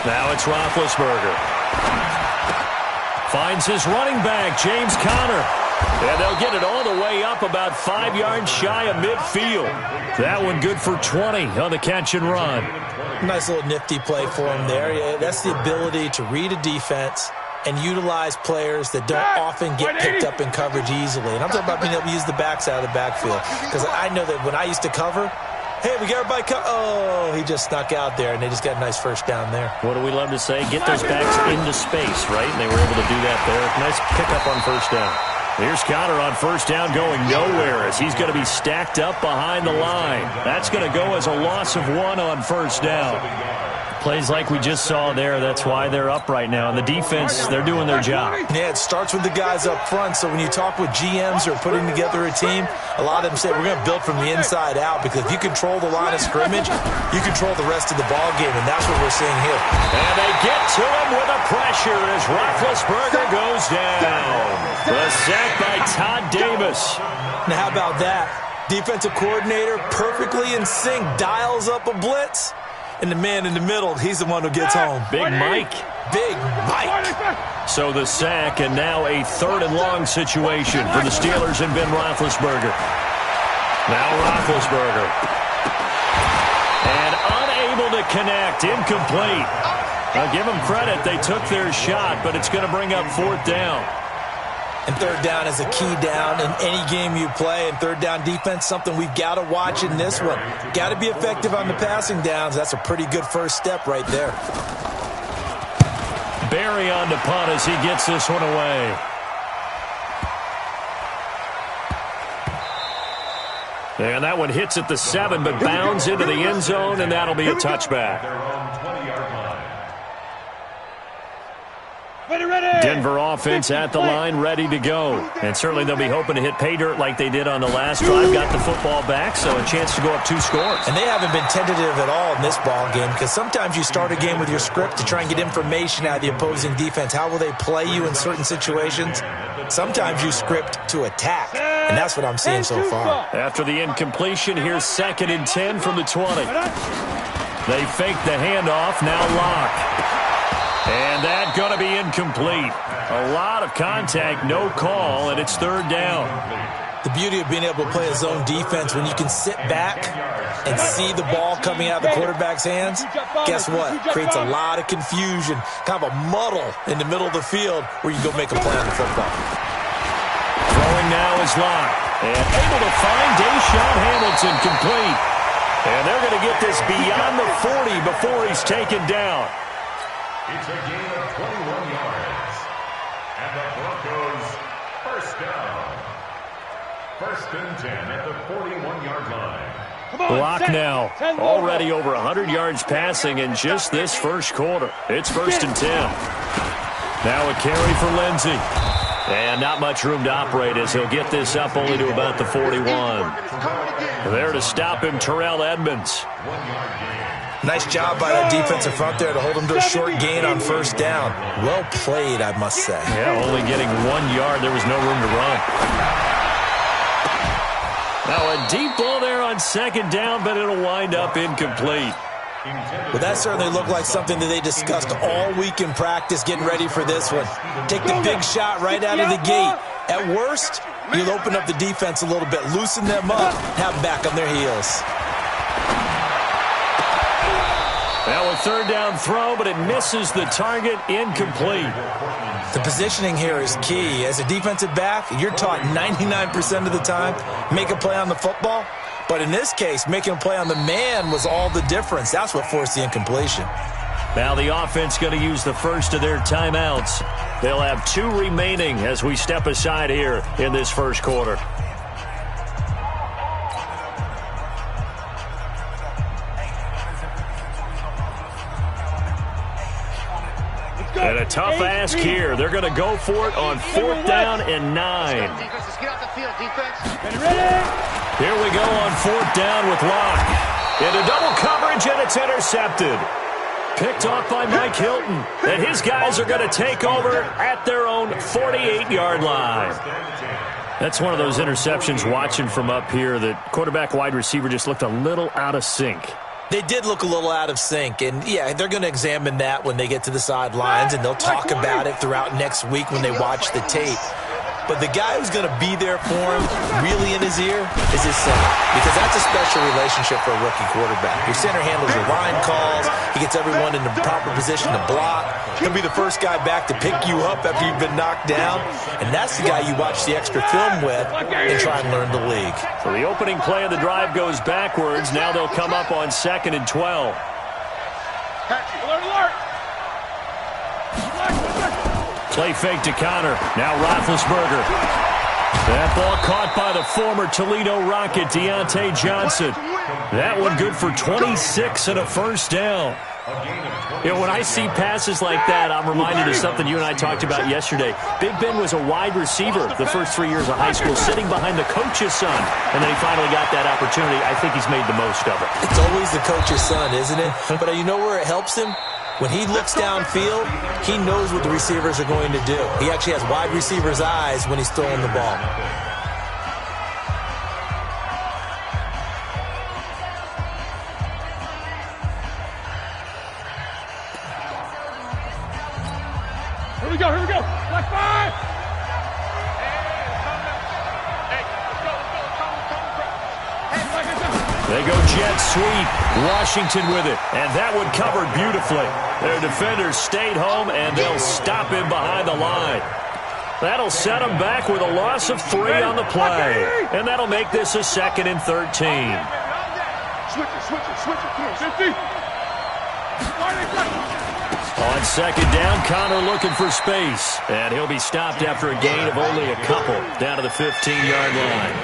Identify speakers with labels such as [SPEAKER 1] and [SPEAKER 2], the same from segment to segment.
[SPEAKER 1] Now it's Roethlisberger. Finds his running back, James Conner. And they'll get it all the way up about 5 yards shy of midfield. That one good for 20 on the catch and run.
[SPEAKER 2] Nice little nifty play for him there. Yeah, that's the ability to read a defense and utilize players that don't often get picked up in coverage easily. And I'm talking about being able to use the backs out of the backfield. Because I know that when I used to cover, hey, we got everybody oh, he just snuck out there, and they just got a nice first down there.
[SPEAKER 1] What do we love to say? Get those backs into space, right? And they were able to do that there. Nice pickup on first down. Here's Conner on first down going nowhere as he's going to be stacked up behind the line. That's going to go as a loss of 1 on first down. Plays like we just saw there, that's why they're up right now. And the defense, they're doing their job.
[SPEAKER 2] Yeah, it starts with the guys up front. So when you talk with GMs who are putting together a team, a lot of them say we're going to build from the inside out, because if you control the line of scrimmage, you control the rest of the ball game, and that's what we're seeing here.
[SPEAKER 1] And they get to him with a pressure as Roethlisberger goes down. The sack by Todd Davis.
[SPEAKER 2] Now how about that? Defensive coordinator perfectly in sync, dials up a blitz. And the man in the middle, he's the one who gets home.
[SPEAKER 1] Big Mike.
[SPEAKER 2] Big Mike.
[SPEAKER 1] So the sack, and now a 3rd and long situation for the Steelers and Ben Roethlisberger. Now Roethlisberger. And unable to connect, incomplete. I'll give them credit, they took their shot, but it's going to bring up 4th down.
[SPEAKER 2] And 3rd down is a key down in any game you play. And 3rd down defense, something we've got to watch in this one. Got to be effective on the passing downs. That's a pretty good first step right there.
[SPEAKER 1] Barry on the punt as he gets this one away. And that one hits at the 7, but bounds into the end zone, and that'll be a touchback. Denver offense at the line, ready to go. And certainly they'll be hoping to hit pay dirt like they did on the last drive. Got the football back, so a chance to go up 2 scores.
[SPEAKER 2] And they haven't been tentative at all in this ball game, because sometimes you start a game with your script to try and get information out of the opposing defense. How will they play you in certain situations? Sometimes you script to attack, and that's what I'm seeing so far.
[SPEAKER 1] After the incompletion, here's 2nd and 10 from the 20. They fake the handoff, now Locke. And that's going to be incomplete. A lot of contact, no call, and it's 3rd down.
[SPEAKER 2] The beauty of being able to play a zone defense, when you can sit back and see the ball coming out of the quarterback's hands, guess what? Creates a lot of confusion, kind of a muddle in the middle of the field where you go make a play on the football.
[SPEAKER 1] Throwing now is Locke. And able to find Deshaun Hamilton complete. And they're going to get this beyond the 40 before he's taken down.
[SPEAKER 3] It's a gain of 21 yards. And the Broncos first down. 1st and 10 at the 41-yard line.
[SPEAKER 1] Locke now already over 100 yards passing in just this first quarter. It's 1st and 10. Now a carry for Lindsey. And not much room to operate as he'll get this up only to about the 41. There to stop him, Terrell Edmonds.
[SPEAKER 2] Nice job by that defensive front there to hold him to a short gain on first down. Well played, I must say.
[SPEAKER 1] Yeah, only getting 1 yard. There was no room to run. Now a deep ball there on 2nd down, but it'll wind up incomplete.
[SPEAKER 2] Well, that certainly looked like something that they discussed all week in practice, getting ready for this one. Take the big shot right out of the gate. At worst, you'll open up the defense a little bit, loosen them up, have them back on their heels.
[SPEAKER 1] Now a 3rd down throw, but it misses the target, incomplete.
[SPEAKER 2] The positioning here is key. As a defensive back, you're taught 99% of the time, make a play on the football. But in this case, making a play on the man was all the difference. That's what forced the incompletion.
[SPEAKER 1] Now the offense going to use the first of their timeouts. They'll have 2 remaining as we step aside here in this first quarter. And a tough ask here. They're going to go for it on 4th down and 9. Here we go on 4th down with Locke. Into double coverage, and it's intercepted. Picked off by Mike Hilton. And his guys are going to take over at their own 48-yard line. That's one of those interceptions watching from up here that quarterback wide receiver just looked a little out of sync.
[SPEAKER 2] They did look a little out of sync, and yeah, they're going to examine that when they get to the sidelines, and they'll talk about it throughout next week when they watch the tape. But the guy who's going to be there for him, really in his ear, is his center. Because that's a special relationship for a rookie quarterback. Your center handles your line calls. He gets everyone in the proper position to block. He'll be the first guy back to pick you up after you've been knocked down. And that's the guy you watch the extra film with and try and learn the league.
[SPEAKER 1] So the opening play of the drive goes backwards. Now they'll come up on 2nd and 12. Play fake to Connor. Now Roethlisberger. That ball caught by the former Toledo Rocket, Deontay Johnson. That one good for 26 and a first down. You know, when I see passes like that, I'm reminded of something you and I talked about yesterday. Big Ben was a wide receiver the first 3 years of high school, sitting behind the coach's son. And then he finally got that opportunity. I think he's made the most of it.
[SPEAKER 2] It's always the coach's son, isn't it? But you know where it helps him? When he looks downfield, he knows what the receivers are going to do. He actually has wide receivers' eyes when he's throwing the ball.
[SPEAKER 4] Here we go. Black 5.
[SPEAKER 1] They go jet sweep. Washington with it. And that one covered beautifully. Their defenders stayed home, and they'll stop him behind the line. That'll set him back with a loss of 3 on the play. And that'll make this a 2nd and 13.
[SPEAKER 4] Switch it. Come on, 50.
[SPEAKER 1] On 2nd down, Connor looking for space. And he'll be stopped after a gain of only a couple down to the 15-yard line.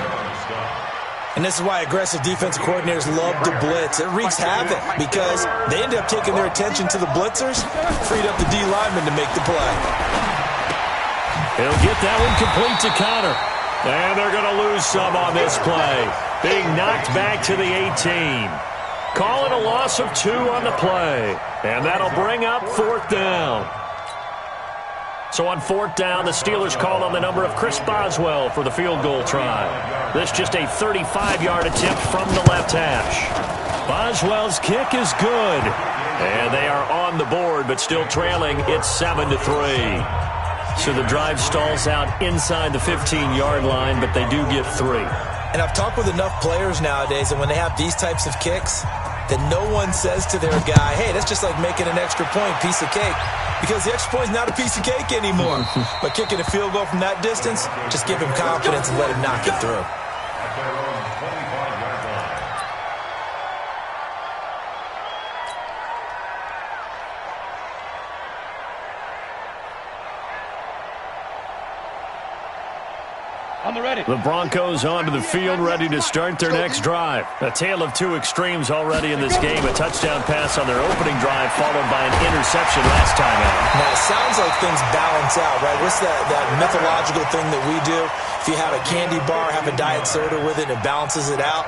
[SPEAKER 2] And this is why aggressive defensive coordinators love to blitz. It wreaks havoc because they end up taking their attention to the blitzers, freed up the D lineman to make the play.
[SPEAKER 1] He'll get that one complete to Connor. And they're going to lose some on this play. Being knocked back to the 18. Call it a loss of 2 on the play. And that'll bring up 4th down. So on 4th down, the Steelers called on the number of Chris Boswell for the field goal try. This just a 35-yard attempt from the left hash. Boswell's kick is good. And they are on the board, but still trailing. It's 7-3. So the drive stalls out inside the 15-yard line, but they do get 3.
[SPEAKER 2] And I've talked with enough players nowadays, and when they have these types of kicks, that no one says to their guy, hey, that's just like making an extra point, piece of cake. Because the extra point is not a piece of cake anymore. But kicking a field goal from that distance, just give him confidence and let him knock it through.
[SPEAKER 4] On the ready.
[SPEAKER 1] The Broncos onto the field, ready to start their next drive. A tale of 2 extremes already in this game. A touchdown pass on their opening drive, followed by an interception last time out.
[SPEAKER 2] Now, it sounds like things balance out, right? What's that mythological thing that we do? If you have a candy bar, have a diet soda with it, it balances it out.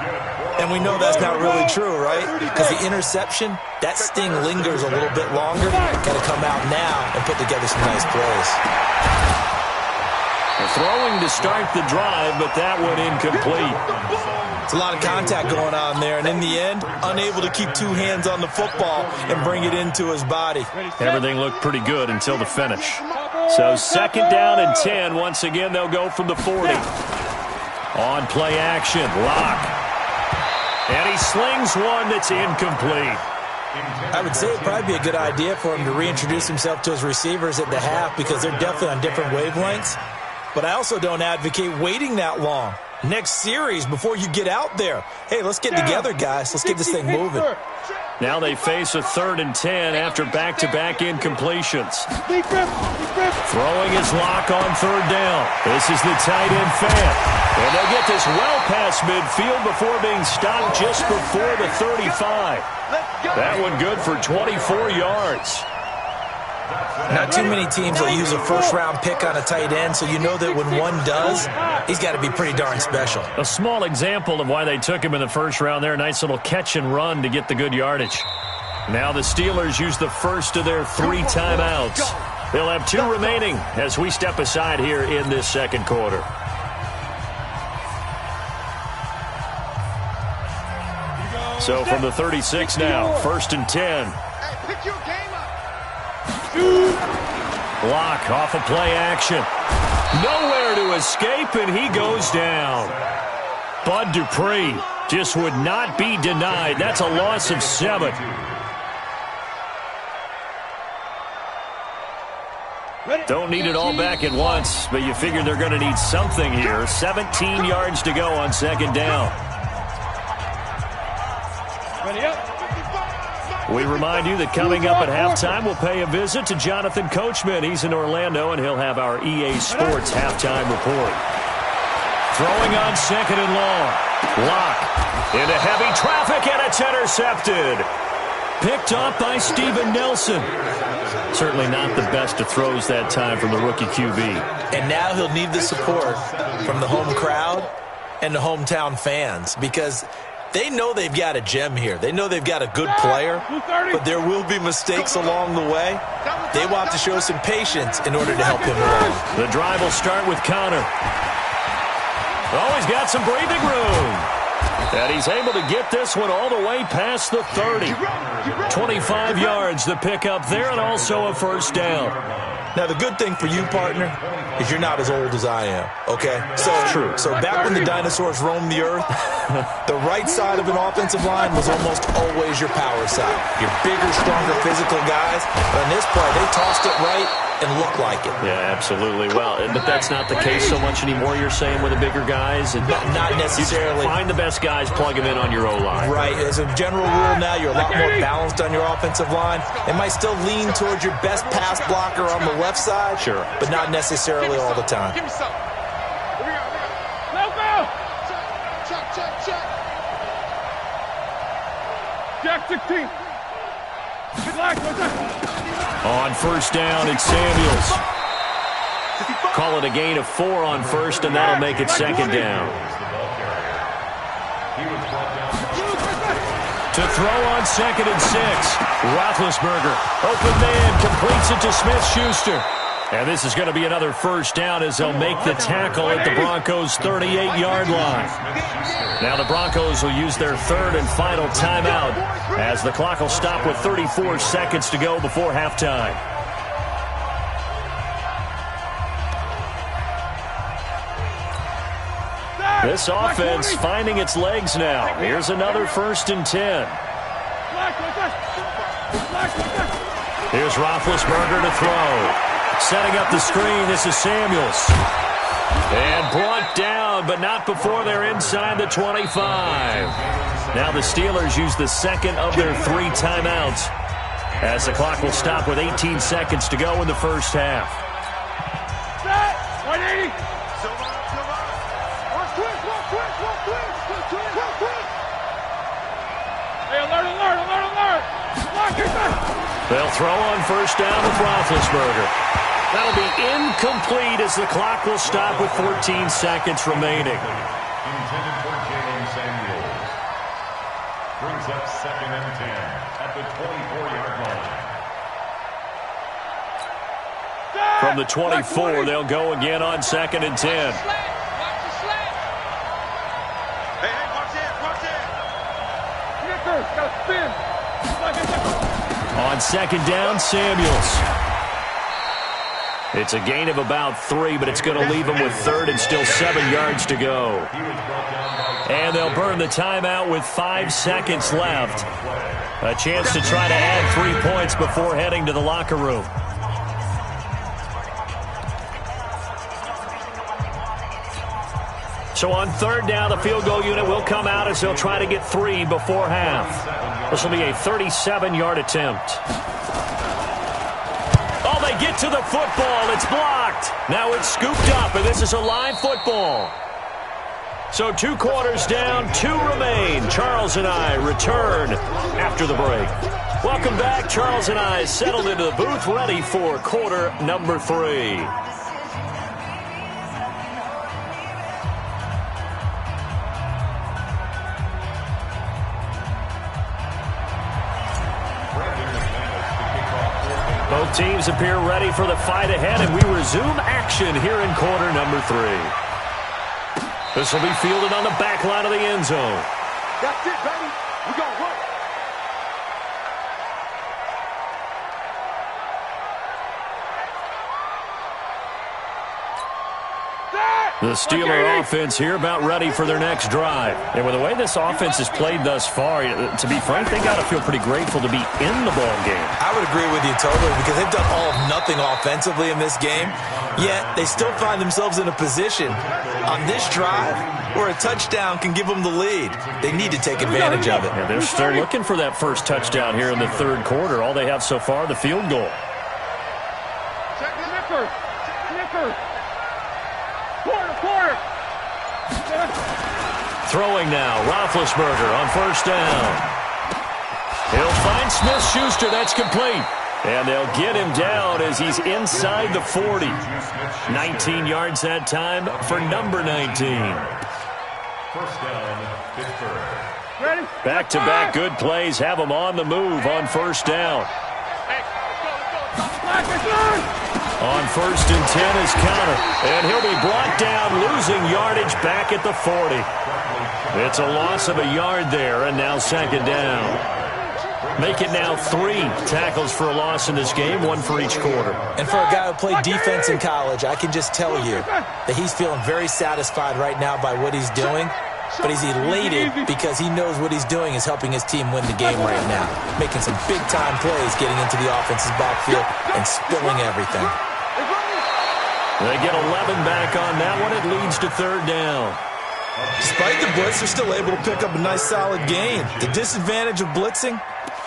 [SPEAKER 2] And we know that's not really true, right? Because the interception, that sting lingers a little bit longer. Got to come out now and put together some nice plays.
[SPEAKER 1] Throwing to start the drive, but that one incomplete.
[SPEAKER 2] It's a lot of contact going on there, and in the end, unable to keep 2 hands on the football and bring it into his body.
[SPEAKER 1] Everything looked pretty good until the finish. So 2nd down and 10. Once again, they'll go from the 40. On play action, Locke. And he slings one that's incomplete.
[SPEAKER 2] I would say it'd probably be a good idea for him to reintroduce himself to his receivers at the half because they're definitely on different wavelengths. But I also don't advocate waiting that long. Next series, before you get out there. Hey, let's get together, guys. Let's get this thing moving.
[SPEAKER 1] Now they face a 3rd and 10 after back-to-back incompletions. Throwing his Lock on 3rd down. This is the tight end Fant. And they'll get this well past midfield before being stopped just before the 35. That one good for 24 yards.
[SPEAKER 2] Not too many teams will use a first-round pick on a tight end, so you know that when one does, he's got to be pretty darn special.
[SPEAKER 1] A small example of why they took him in the first round there. Nice little catch and run to get the good yardage. Now the Steelers use the first of their 3 timeouts. They'll have 2 remaining as we step aside here in this 2nd quarter. So from the 36 now, 1st and 10.
[SPEAKER 4] Hey, pick your game up.
[SPEAKER 1] Block off of play action. Nowhere to escape, and he goes down. Bud Dupree just would not be denied. That's a loss of 7. Don't need it all back at once, but you figure they're going to need something here. 17 yards to go on 2nd down. We remind you that coming up at halftime, we'll pay a visit to Jonathan Coachman. He's in Orlando, and he'll have our EA Sports halftime report. Throwing on 2nd and long. Lock into heavy traffic, and it's intercepted. Picked off by Steven Nelson. Certainly not the best of throws that time from the rookie QB.
[SPEAKER 2] And now he'll need the support from the home crowd and the hometown fans, because they know they've got a gem here. They know they've got a good player, but there will be mistakes along the way. They will have to show some patience in order to help him along.
[SPEAKER 1] The drive will start with Connor. Oh, he's got some breathing room. And he's able to get this one all the way past the 30. 25 yards to pick up there, and also a 1st down.
[SPEAKER 2] Now, the good thing for you, partner, is you're not as old as I am, okay? So,
[SPEAKER 1] true.
[SPEAKER 2] So back when the dinosaurs roamed the earth, the right side of an offensive line was almost always your power side. Your bigger, stronger, physical guys. But on this play, they tossed it right and looked like it.
[SPEAKER 1] Yeah, absolutely. Well, but that's not the case so much anymore, you're saying, with the bigger guys?
[SPEAKER 2] Not necessarily.
[SPEAKER 1] You find the best guys, plug them in on your O-line.
[SPEAKER 2] Right. As a general rule now, you're a lot more balanced on your offensive line. It might still lean towards your best pass blocker on the left side.
[SPEAKER 1] Sure.
[SPEAKER 2] But not necessarily all the time.
[SPEAKER 4] Give me some. Here we go. Let's go. Check. Jack 16.
[SPEAKER 1] On 1st down, it's Samuels. Call it a gain of 4 on 1st, and that'll make it 2nd down. To throw on 2nd and 6. Roethlisberger, open man, completes it to Smith-Schuster. And this is going to be another 1st down as they'll make the tackle at the Broncos' 38-yard line. Now the Broncos will use their 3rd and final timeout as the clock will stop with 34 seconds to go before halftime. This offense finding its legs now. Here's another 1st and 10. Here's Roethlisberger to throw. Setting up the screen, this is Samuels. And brought down, but not before they're inside the 25. Now the Steelers use the 2nd of their 3 timeouts as the clock will stop with 18 seconds to go in the 1st half.
[SPEAKER 4] 180. Hey, alert.
[SPEAKER 1] They'll throw on 1st down with Roethlisberger. That'll be incomplete as the clock will stop with 14 seconds remaining.
[SPEAKER 3] Intended for Jalen Samuels. Brings up 2nd and 10 at the 24-yard line.
[SPEAKER 1] From the 24, they'll go again on 2nd and 10.
[SPEAKER 4] Hey, watch it. Got to spin.
[SPEAKER 1] On 2nd down, Samuels. It's a gain of about 3, but it's going to leave them with 3rd and still 7 yards to go. And they'll burn the timeout with 5 seconds left. A chance to try to add 3 points before heading to the locker room. So on 3rd down, the field goal unit will come out as they'll try to get 3 before half. This will be a 37-yard attempt. Oh, they get to the football. It's blocked. Now it's scooped up, and this is a live football. So 2 quarters down, 2 remain. Charles and I return after the break. Welcome back. Charles and I settled into the booth, ready for quarter number 3. Both teams appear ready for the fight ahead, and we resume action here in quarter number 3. This will be fielded on the back line of the end zone.
[SPEAKER 4] That's it, baby. We go, work.
[SPEAKER 1] The Steeler offense here about ready for their next drive. And with the way this offense has played thus far, to be frank, they got to feel pretty grateful to be in the ball game.
[SPEAKER 2] I would agree with you totally because they've done all of nothing offensively in this game, yet they still find themselves in a position on this drive where a touchdown can give them the lead. They need to take advantage of it.
[SPEAKER 1] And they're still looking for that first touchdown here in the third quarter. All they have so far, the field goal.
[SPEAKER 4] Check the nicker. Nicker. Quarter.
[SPEAKER 1] Throwing now, Roethlisberger on first down. He'll find Smith-Schuster. That's complete. And they'll get him down as he's inside the 40. 19 yards that time for number 19.
[SPEAKER 3] First down, Pittsburgh.
[SPEAKER 4] Ready?
[SPEAKER 1] Back-to-back good plays have him on the move on first down.
[SPEAKER 4] Hey, let's go.
[SPEAKER 1] On first and 10 is Counter. And he'll be brought down, losing yardage back at the 40. It's a loss of a yard there, and now second down. Make it now 3 tackles for a loss in this game, 1 for each quarter.
[SPEAKER 2] And for a guy who played defense in college, I can just tell you that he's feeling very satisfied right now by what he's doing. But he's elated because he knows what he's doing is helping his team win the game right now. Making some big-time plays getting into the offense's backfield and spilling everything.
[SPEAKER 1] They get 11 back on that one. It leads to third down.
[SPEAKER 2] Despite the blitz, they're still able to pick up a nice, solid gain. The disadvantage of blitzing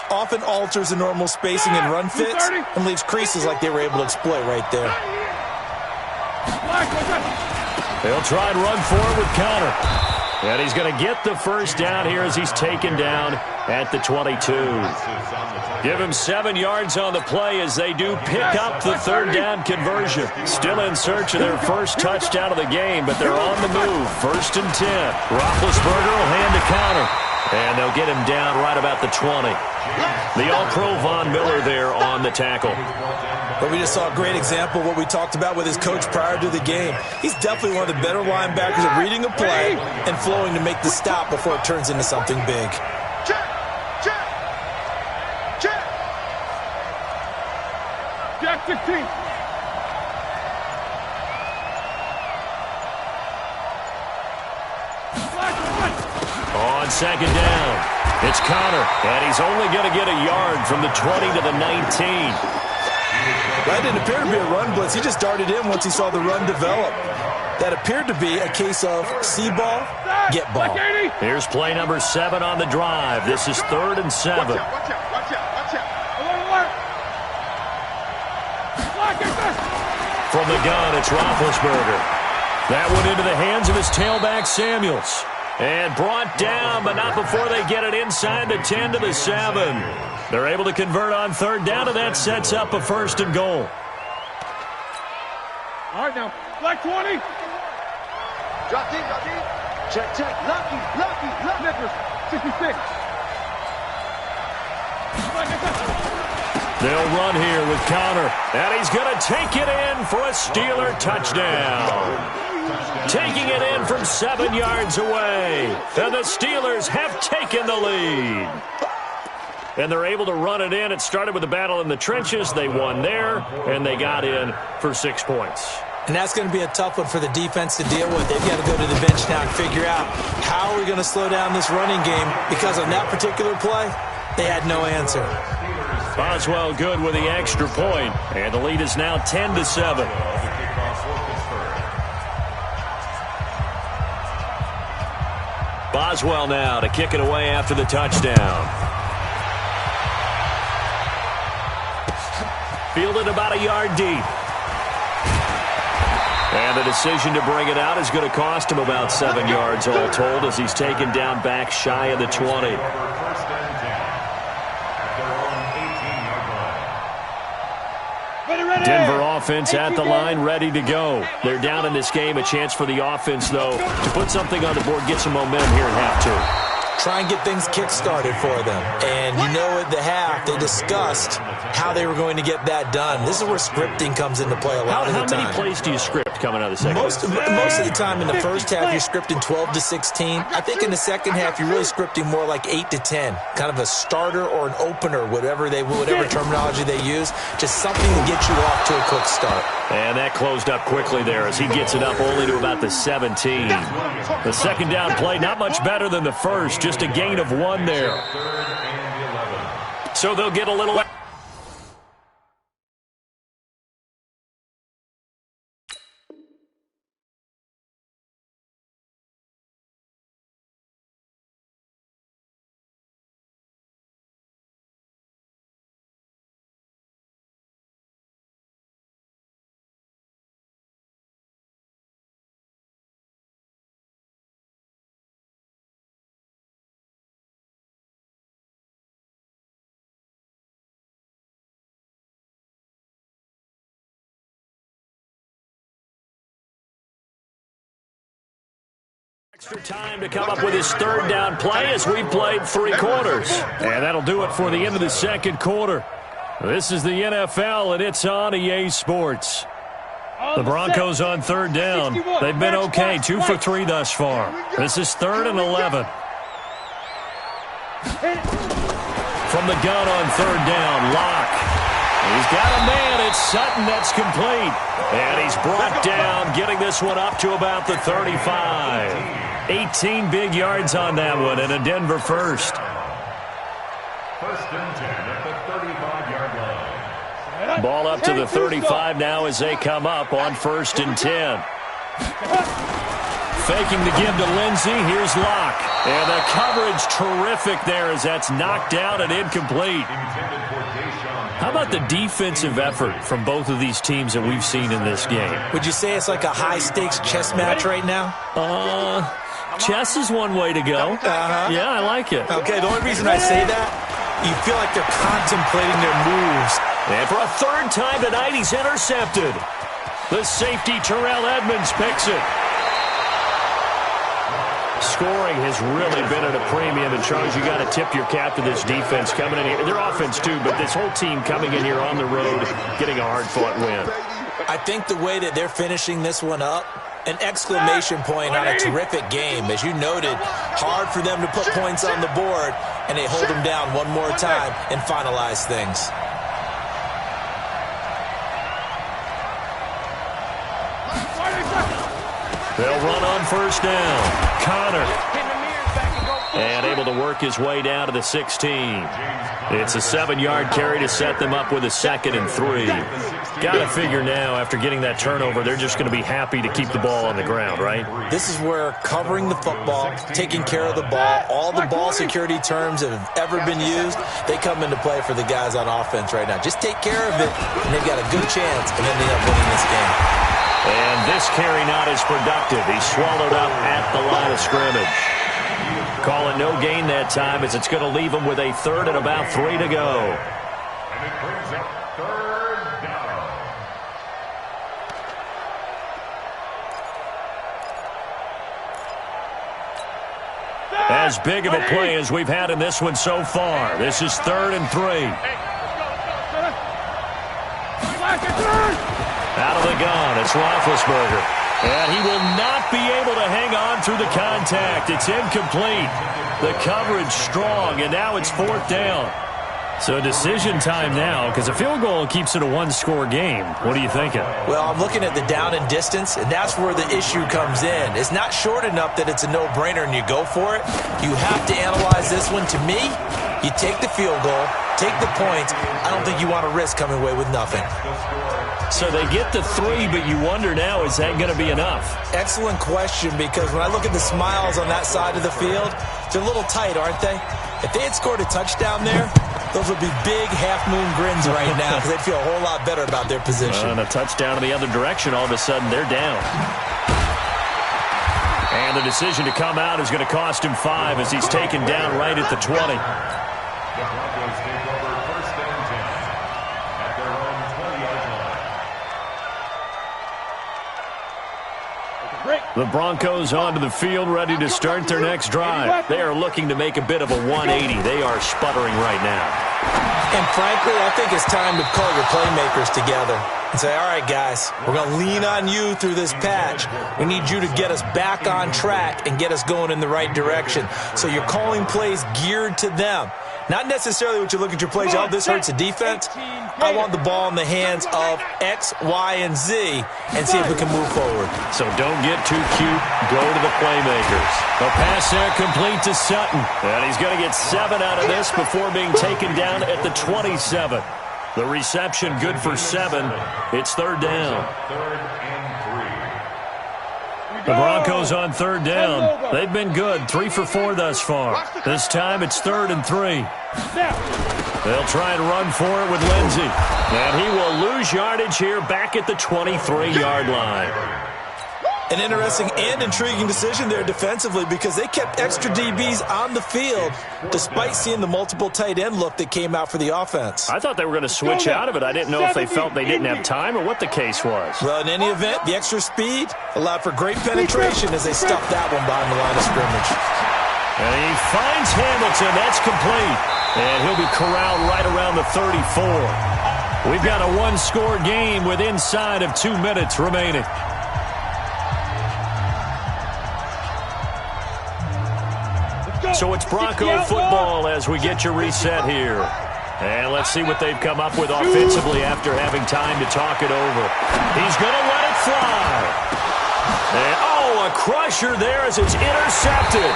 [SPEAKER 2] often alters the normal spacing and run fits and leaves creases like they were able to exploit right there.
[SPEAKER 1] They'll try and run forward with Counter. And he's going to get the first down here as he's taken down at the 22. Give him 7 yards on the play as they do pick up the third down conversion. Still in search of their first touchdown of the game, but they're on the move. First and 10. Roethlisberger will hand to Counter. And they'll get him down right about the 20. The All-Pro Von Miller there on the tackle.
[SPEAKER 2] But we just saw a great example of what we talked about with his coach prior to the game. He's definitely one of the better linebackers at reading a play and flowing to make the stop before it turns into something big.
[SPEAKER 4] Check. Jack 16.
[SPEAKER 1] On second down, it's Connor, and he's only going to get a yard from the 20 to the 19.
[SPEAKER 2] That didn't appear to be a run blitz. He just darted in once he saw the run develop. That appeared to be a case of see ball, get ball.
[SPEAKER 1] Here's play number 7 on the drive. This is 3rd and 7.
[SPEAKER 4] Watch out. Alert.
[SPEAKER 1] From the gun, it's Roethlisberger. That went into the hands of his tailback, Samuels. And brought down, but not before they get it inside the 10 to the 7. They're able to convert on third down, and that sets up a first and goal.
[SPEAKER 4] All right, now. Black 20. Drop deep. Check. Lucky. Nickers, 66.
[SPEAKER 1] They'll run here with Counter, and he's going to take it in for a Steeler touchdown. Taking it in from 7 yards away. And the Steelers have taken the lead. And they're able to run it in. It started with a battle in the trenches. They won there, and they got in for 6 points.
[SPEAKER 2] And that's going to be a tough one for the defense to deal with. They've got to go to the bench now and figure out how are we going to slow down this running game, because on that particular play, they had no answer.
[SPEAKER 1] Boswell good with the extra point, and the lead is now 10 to 7. Boswell now to kick it away after the touchdown. Fielded about a yard deep. And the decision to bring it out is going to cost him about 7 yards all told as he's taken down back shy of the 20. Denver offense at the line, ready to go. They're down in this game. A chance for the offense, though, to put something on the board, get some momentum here in half 2.
[SPEAKER 2] try and get things kick-started for them. And you know at the half, they discussed how they were going to get that done. This is where scripting comes into play a lot of the time.
[SPEAKER 1] How many plays do you script coming out of the second
[SPEAKER 2] half? Most of the time in the first half, you're scripting 12 to 16. I think in the second half, you're really scripting more like 8 to 10, kind of a starter or an opener, whatever terminology they use, just something to get you off to a quick start.
[SPEAKER 1] And that closed up quickly there as he gets it up only to about the 17. The second down play, not much better than the first, just a gain of 1 there. So they'll get a little... Extra time to come up with his third down play as we've played 3 quarters. And that'll do it for the end of the second quarter. This is the NFL, and it's on EA Sports. The Broncos on third down. They've been okay, 2 for 3 thus far. This is 3rd and 11. From the gun on third down, Locke. He's got a man. It's Sutton. That's complete. And he's brought down, getting this one up to about the 35. 18 big yards on that one, and a Denver first.
[SPEAKER 3] First and 10 at the 35-yard line.
[SPEAKER 1] Ball up to the 35 now as they come up on 1st and 10. Faking the give to Lindsey. Here's Locke. And the coverage terrific there as that's knocked out and incomplete. How about the defensive effort from both of these teams that we've seen in this game?
[SPEAKER 2] Would you say it's like a high-stakes chess match right now?
[SPEAKER 1] Chess is one way to go. Yeah, I like it.
[SPEAKER 2] Okay, the only reason I say that, you feel like they're contemplating their moves.
[SPEAKER 1] And for a 3rd time tonight, he's intercepted. The safety, Terrell Edmonds, picks it. Scoring has really been at a premium, and Charles, you got to tip your cap to this defense coming in here. Their offense too, but this whole team coming in here on the road, getting a hard-fought win.
[SPEAKER 2] I think the way that they're finishing this one up, an exclamation point on a terrific game. As you noted, hard for them to put points on the board, and they hold them down one more time and finalize things.
[SPEAKER 1] They'll run on 1st down. Connor. And able to work his way down to the 16. It's a 7-yard carry to set them up with a 2nd and 3. Got to figure now, after getting that turnover, they're just going to be happy to keep the ball on the ground, right?
[SPEAKER 2] This is where covering the football, taking care of the ball, all the ball security terms that have ever been used, they come into play for the guys on offense right now. Just take care of it, and they've got a good chance of ending up winning this game.
[SPEAKER 1] And this carry not as productive. He's swallowed up at the line of scrimmage. Call it no gain that time as it's going to leave him with a 3rd and about 3 to go.
[SPEAKER 3] And it brings up 3rd down.
[SPEAKER 1] As big of a play as we've had in this one so far. This is 3rd and 3. Out of the gun, it's Roethlisberger. And he will not be able to hang on through the contact. It's incomplete. The coverage strong, and now it's 4th down. So decision time now, because a field goal keeps it a 1-score game. What are you thinking?
[SPEAKER 2] Well, I'm looking at the down and distance, and that's where the issue comes in. It's not short enough that it's a no-brainer and you go for it. You have to analyze this one. To me, you take the field goal, take the points. I don't think you want to risk coming away with nothing.
[SPEAKER 1] So they get the 3, but you wonder now, is that going to be enough?
[SPEAKER 2] Excellent question, because when I look at the smiles on that side of the field, they're a little tight, aren't they? If they had scored a touchdown there, those would be big half-moon grins right now because they'd feel a whole lot better about their position.
[SPEAKER 1] And a touchdown in the other direction, all of a sudden they're down. And the decision to come out is going to cost him 5 as he's taken down right at the 20.
[SPEAKER 3] The Broncos take over 1st and 10 at their own 20-yard line.
[SPEAKER 1] The Broncos onto the field, ready to start their next drive. They are looking to make a bit of a 180. They are sputtering right now.
[SPEAKER 2] And frankly, I think it's time to call your playmakers together and say, all right, guys, we're going to lean on you through this patch. We need you to get us back on track and get us going in the right direction. So you're calling plays geared to them. Not necessarily what you look at your plays, oh, this hurts the defense. I want the ball in the hands of X, Y, and Z and see if we can move forward.
[SPEAKER 1] So don't get too cute. Go to the playmakers. A pass there complete to Sutton. And he's going to get 7 out of this before being taken down at the 27. The reception good for 7. It's third down. The Broncos on third down. They've been good, 3 for 4 thus far. This time it's 3rd and 3. They'll try and run for it with Lindsey. And he will lose yardage here back at the 23-yard line.
[SPEAKER 2] An interesting and intriguing decision there defensively because they kept extra DBs on the field despite seeing the multiple tight end look that came out for the offense.
[SPEAKER 1] I thought they were going to switch out of it. I didn't know if they felt they didn't have time or what the case was.
[SPEAKER 2] Well, in any event, the extra speed allowed for great penetration as they stuffed that one behind the line of scrimmage.
[SPEAKER 1] And he finds Hamilton. That's complete. And he'll be corralled right around the 34. We've got a one-score game with inside of 2 minutes remaining. So it's Bronco football as we get you reset here. And let's see what they've come up with offensively after having time to talk it over. He's going to let it fly. And, oh, a crusher there as it's intercepted.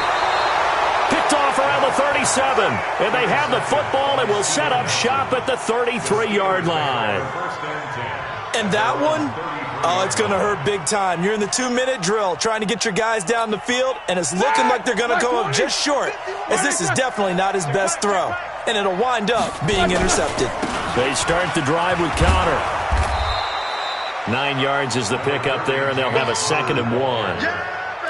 [SPEAKER 1] Picked off around the 37. And they have the football and will set up shop at the 33-yard line.
[SPEAKER 2] And that one, oh, it's going to hurt big time. You're in the 2-minute drill trying to get your guys down the field, and it's looking like they're going to come up just short, as this is definitely not his best throw. And it'll wind up being intercepted.
[SPEAKER 1] They start the drive with Connor. 9 yards is the pickup there, and they'll have a 2nd and 1.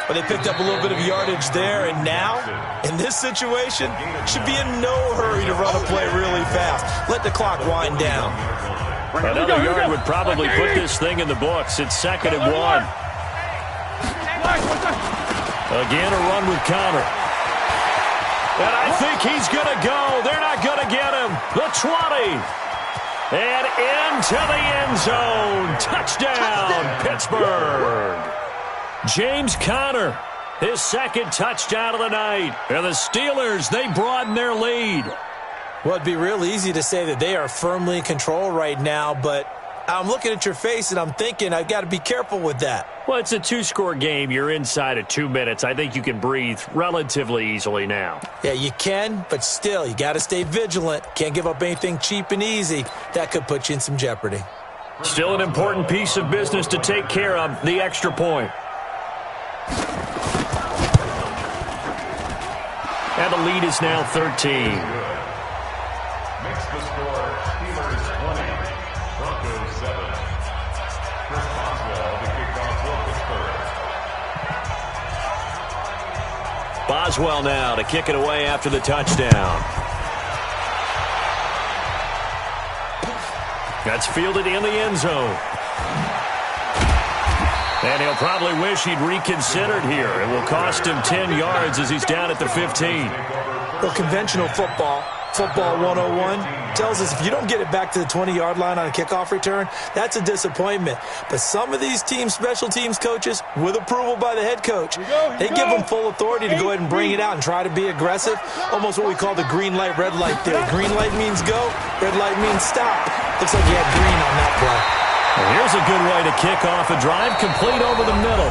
[SPEAKER 2] But they picked up a little bit of yardage there, and now, in this situation, should be in no hurry to run a play really fast. Let the clock wind down.
[SPEAKER 1] Another yard would probably put this thing in the books. It's 2nd and 1. Again, a run with Connor. And I think he's going to go. They're not going to get him. The 20. And into the end zone. Touchdown, Pittsburgh. James Conner, his 2nd touchdown of the night. And the Steelers, they broaden their lead.
[SPEAKER 2] Well, it'd be real easy to say that they are firmly in control right now, but I'm looking at your face and I'm thinking I've got to be careful with that.
[SPEAKER 1] Well, it's a 2-score game. You're inside of 2 minutes. I think you can breathe relatively easily now.
[SPEAKER 2] Yeah, you can, but still, you got to stay vigilant. Can't give up anything cheap and easy. That could put you in some jeopardy.
[SPEAKER 1] Still an important piece of business to take care of, the extra point. And the lead is now 13.
[SPEAKER 3] Makes the score Steelers 20, Broncos 7. Chris Boswell to kick off for Pittsburgh.
[SPEAKER 1] Boswell now to kick it away after the touchdown. That's fielded in the end zone. And he'll probably wish he'd reconsidered here. It will cost him 10 yards as he's down at the 15.
[SPEAKER 2] Well, conventional football 101, tells us if you don't get it back to the 20-yard line on a kickoff return, that's a disappointment. But some of these teams, special teams coaches, with approval by the head coach, they give them full authority to go ahead and bring it out and try to be aggressive, almost what we call the green light, red light theory. Green light means go, red light means stop. Looks like you had green on that play.
[SPEAKER 1] Well, here's a good way to kick off a drive, complete over the middle.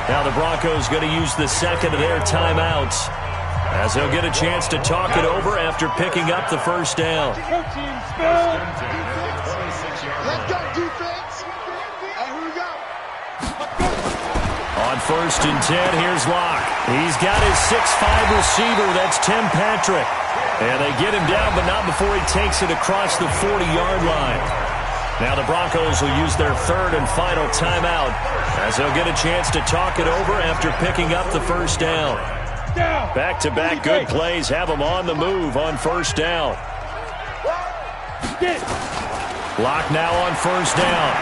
[SPEAKER 1] Now the Broncos going to use the 2nd of their timeouts, as they'll get a chance to talk it over after picking up the first down.
[SPEAKER 4] Let's go, defense. And here we go.
[SPEAKER 1] On 1st and 10, here's Locke. He's got his 6'5 receiver. That's Tim Patrick. And they get him down, but not before he takes it across the 40-yard line. Now the Broncos will use their 3rd and final timeout, as they'll get a chance to talk it over after picking up the first down. Back-to-back good plays have them on the move on 1st down. Lock now on 1st down.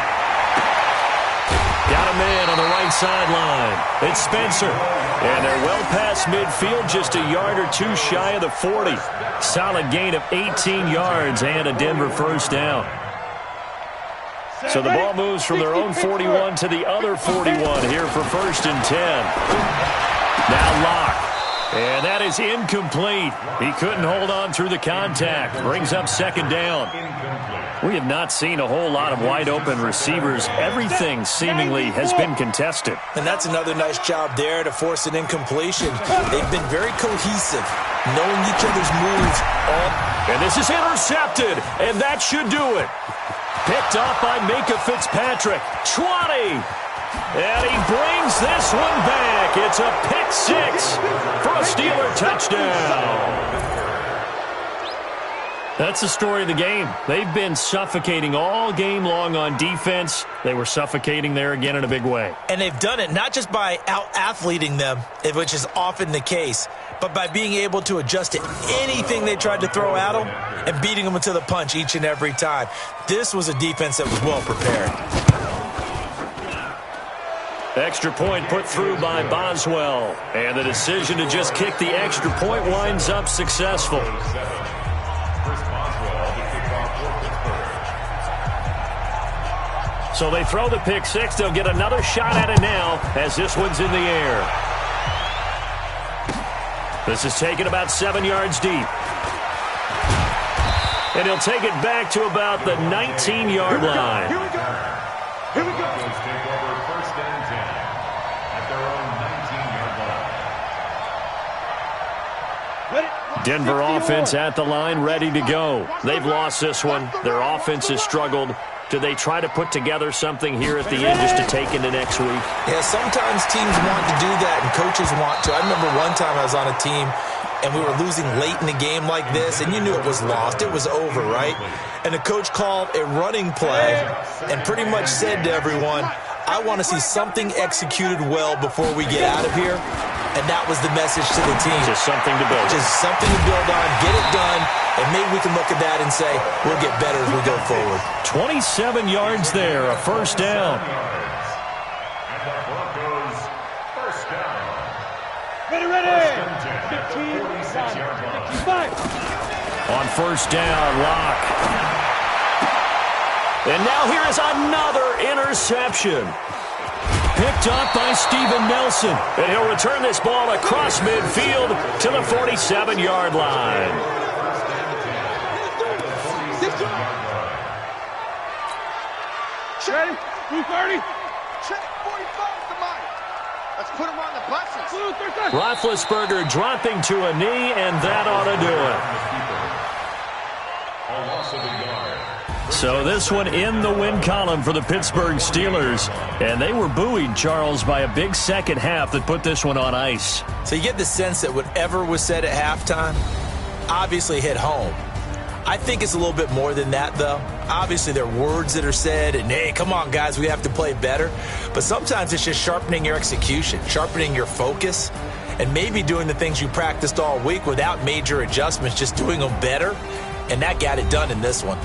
[SPEAKER 1] Got a man on the right sideline. It's Spencer. And they're well past midfield, just a yard or two shy of the 40. Solid gain of 18 yards and a Denver first down. So the ball moves from their own 41 to the other 41 here for 1st and 10. Now Locke. And that is incomplete. He couldn't hold on through the contact. Brings up 2nd down. We have not seen a whole lot of wide-open receivers. Everything seemingly has been contested.
[SPEAKER 2] And that's another nice job there to force an incompletion. They've been very cohesive, knowing each other's moves.
[SPEAKER 1] And this is intercepted, and that should do it. Picked off by Micah Fitzpatrick. 20. And he brings this one back. It's a pick 6 for a Steeler touchdown. That's the story of the game. They've been suffocating all game long on defense. They were suffocating there again in a big way.
[SPEAKER 2] And they've done it not just by out-athleting them, which is often the case, but by being able to adjust to anything they tried to throw at them and beating them to the punch each and every time. This was a defense that was well prepared.
[SPEAKER 1] Extra point put through by Boswell. And the decision to just kick the extra point winds up successful. So they throw the pick 6. They'll get another shot at it now as this one's in the air. This is taken about 7 yards deep. And he'll take it back to about the 19-yard line.
[SPEAKER 3] Here we go. Here we go. Take over 1st and 10 at their own 19-yard line.
[SPEAKER 1] Denver offense at the line, ready to go. They've lost this one. Their offense has struggled. Do they try to put together something here at the end just to take into next week?
[SPEAKER 2] Yeah, sometimes teams want to do that and coaches want to. I remember one time I was on a team and we were losing late in a game like this, and you knew it was lost. It was over, right? And the coach called a running play and pretty much said to everyone, I want to see something executed well before we get out of here. And that was the message to the team.
[SPEAKER 1] Just something to build.
[SPEAKER 2] Just something to build on, get it done, and maybe we can look at that and say, we'll get better as we go forward.
[SPEAKER 1] 27 yards there, a first down.
[SPEAKER 3] And the Broncos first down.
[SPEAKER 4] Ready.
[SPEAKER 3] 46-yard line.
[SPEAKER 1] On first down, Locke. And now here is another interception. Picked up by Steven Nelson. And he'll return this ball across midfield to the 47-yard line.
[SPEAKER 4] Ready? 230.
[SPEAKER 5] Check 45 the mic. Let's put him on the buses.
[SPEAKER 1] Roethlisberger dropping to a knee, and that ought to do it.
[SPEAKER 3] A loss of a yard.
[SPEAKER 1] So this one in the win column for the Pittsburgh Steelers. And they were buoyed, Charles, by a big second half that put this one on ice.
[SPEAKER 2] So you get the sense that whatever was said at halftime obviously hit home. I think it's a little bit more than that, though. Obviously, there are words that are said, and, hey, come on, guys, we have to play better. But sometimes it's just sharpening your execution, sharpening your focus, and maybe doing the things you practiced all week without major adjustments, just doing them better. And that got it done in this one.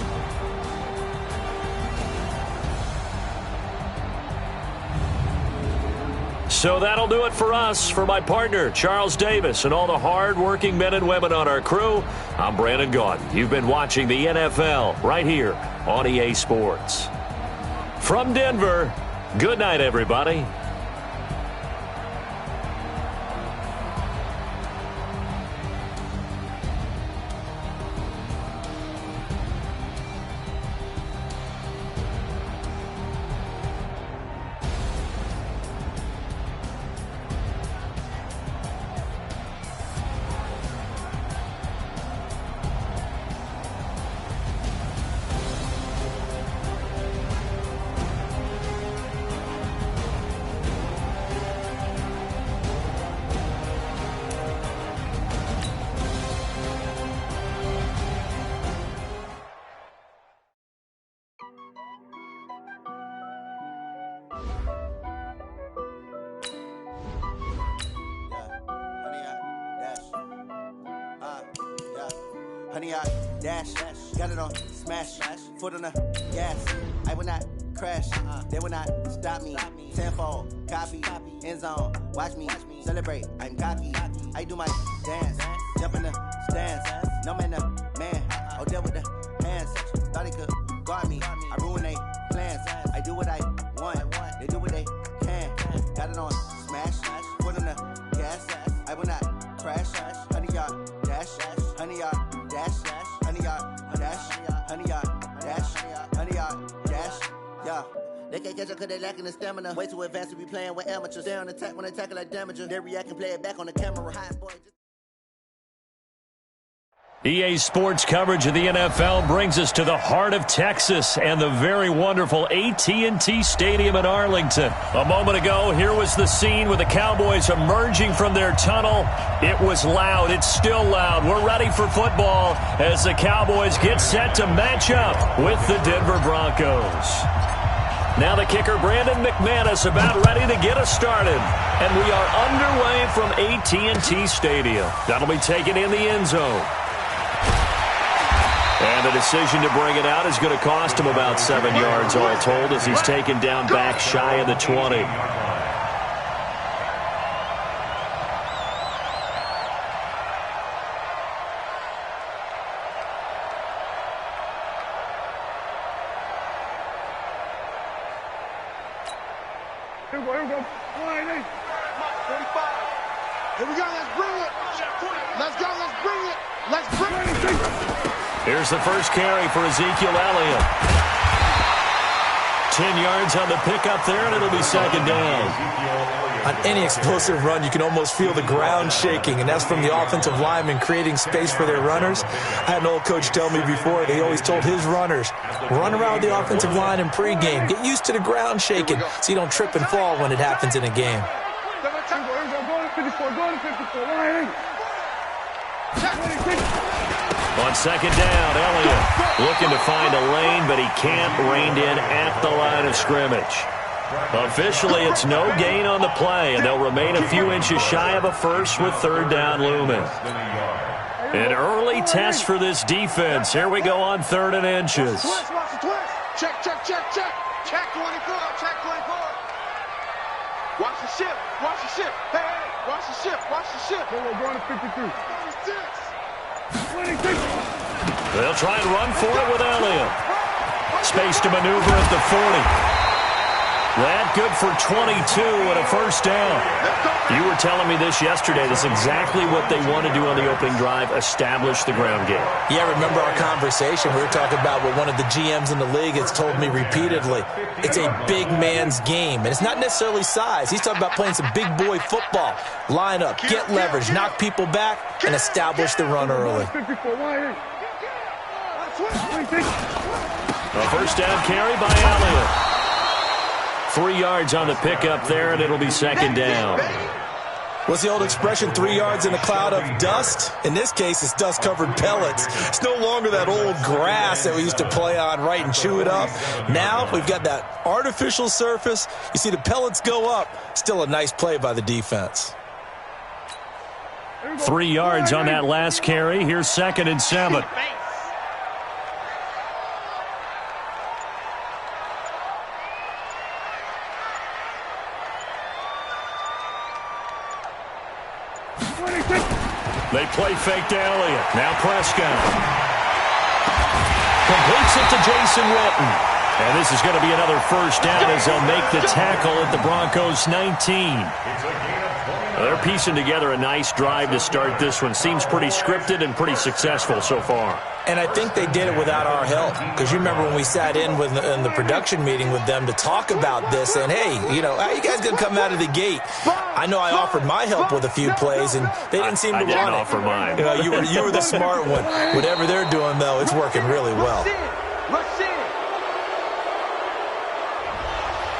[SPEAKER 1] So that'll do it for us. For my partner, Charles Davis, and all the hard-working men and women on our crew, I'm Brandon Gaudin. You've been watching the NFL right here on EA Sports. From Denver, good night, everybody.
[SPEAKER 5] Honey, I dash, got it on smash, foot on the gas. I will not crash, they will not stop me.
[SPEAKER 6] tenfold, copy, end zone, watch me celebrate, I'm cocky, I do my dance, jump in the stands, no man, man, oh, there with the hands, thought he could guard me, I ruin they plans, I do what I want, they do what they can, got it on smash, put on the gas, I will not crash, 100-yard dash, 100-yard dash, 100-yard dash, 100-yard dash, 100-yard dash, yeah. They can't catch up cause they lacking the stamina. Way too advanced to be playing with amateurs. Stay on attack when they tackle like damager. They react and play it back on the camera. Hot boy.
[SPEAKER 1] EA Sports coverage of the NFL brings us to the heart of Texas and the very wonderful AT&T Stadium in Arlington. A moment ago, here was the scene with the Cowboys emerging from their tunnel. It was loud. It's still loud. We're ready for football as the Cowboys get set to match up with the Denver Broncos. Now the kicker, Brandon McManus, about ready to get us started. And we are underway from AT&T Stadium. That'll be taken in the end zone. And the decision to bring it out is going to cost him about 7 yards all told as he's taken down back shy of the 20.
[SPEAKER 4] Here we go. 180.
[SPEAKER 5] 45. Here we go. Let's bring it. Let's go. Let's bring it. Let's bring it.
[SPEAKER 1] Here's the first carry for Ezekiel Elliott. 10 yards on the pickup there, and it'll be second down.
[SPEAKER 2] On any explosive run, you can almost feel the ground shaking, and that's from the offensive linemen creating space for their runners. I had an old coach tell me before, they always told his runners, run around the offensive line in pregame. Get used to the ground shaking so you don't trip and fall when it happens in a game.
[SPEAKER 1] On second down, Elliott looking to find a lane, but he can't. Reined in at the line of scrimmage. Officially, it's no gain on the play, and they'll remain a few inches shy of a first with third down looming. An early test for this defense. Here we go on 3rd and inches.
[SPEAKER 5] Check, check, check, check. Check 24, check 24. Watch the ship, watch the ship. Hey, hey, watch the ship, watch the ship.
[SPEAKER 4] We're going to 52. 26.
[SPEAKER 1] They'll try and run for it with Elliott. Space to maneuver at the 40. That good for 22 and a first down. You were telling me this yesterday. This is exactly what they want to do on the opening drive, establish the ground game.
[SPEAKER 2] Yeah, remember our conversation? We were talking about what one of the GMs in the league has told me repeatedly. It's a big man's game, and it's not necessarily size. He's talking about playing some big boy football. Line up, get leverage, knock people back, and establish the run early.
[SPEAKER 1] A first down carry by Elliott. 3 yards on the pickup there, and it'll be second down.
[SPEAKER 2] What's the old expression, 3 yards in a cloud of dust? In this case, it's dust-covered pellets. It's no longer that old grass that we used to play on, right, and chew it up. Now we've got that artificial surface. You see the pellets go up. Still a nice play by the defense.
[SPEAKER 1] 3 yards on that last carry. Here's 2nd and 7. They play fake to Elliott. Now Prescott. Completes it to Jason Witten. And this is going to be another first down as they'll make the tackle at the Broncos 19. They're piecing together a nice drive to start this one. Seems pretty scripted and pretty successful so far.
[SPEAKER 2] And I think they did it without our help. Because you remember when we sat in the production meeting with them to talk about this, and hey, you know, how you guys going to come out of the gate? I know I offered my help with a few plays, and they didn't seem to want it.
[SPEAKER 1] I didn't offer mine.
[SPEAKER 2] You know, you were the smart one. Whatever they're doing, though, it's working really well.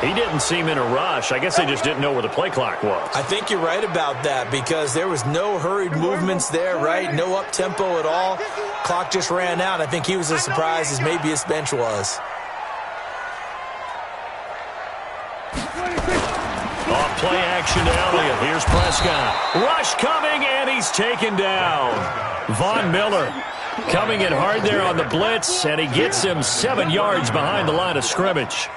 [SPEAKER 1] He didn't seem in a rush. I guess they just didn't know where the play clock was.
[SPEAKER 2] I think you're right about that because there was no hurried movements there, right? No up-tempo at all. Clock just ran out. I think he was as surprised as maybe his bench was.
[SPEAKER 1] Off play action to Elliott. Here's Prescott. Rush coming, and he's taken down. Von Miller coming in hard there on the blitz, and he gets him 7 yards behind the line of scrimmage.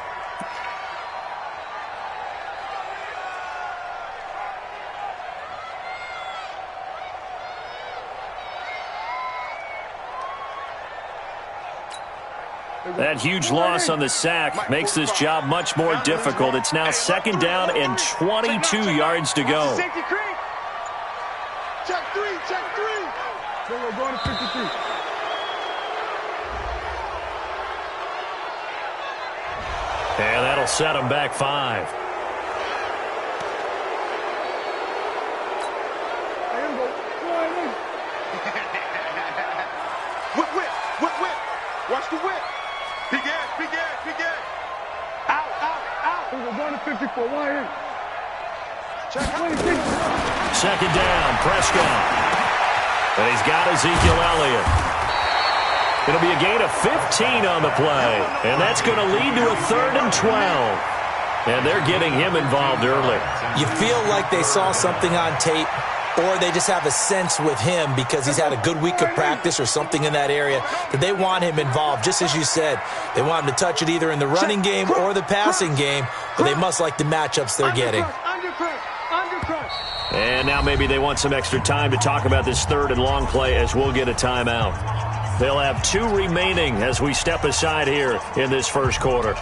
[SPEAKER 1] That huge loss on the sack makes this job much more difficult. It's now 2nd down and 22 yards to go.
[SPEAKER 5] Safety creep. Check three, check three.
[SPEAKER 4] We're going to 53.
[SPEAKER 1] And that'll set them back 5.
[SPEAKER 5] Whip. Watch the whip. Big ass. Out.
[SPEAKER 4] We're going to 54. Why in?
[SPEAKER 5] Check out.
[SPEAKER 1] 2nd down, Prescott. And he's got Ezekiel Elliott. It'll be a gain of 15 on the play. And that's going to lead to a 3rd and 12. And they're getting him involved early.
[SPEAKER 2] You feel like they saw something on tape, or they just have a sense with him because he's had a good week of practice or something in that area that they want him involved. Just as you said, they want him to touch it either in the running game or the passing game, but they must like the matchups they're getting.
[SPEAKER 1] And now maybe they want some extra time to talk about this 3rd and long play as we'll get a timeout. They'll have 2 remaining as we step aside here in this first quarter.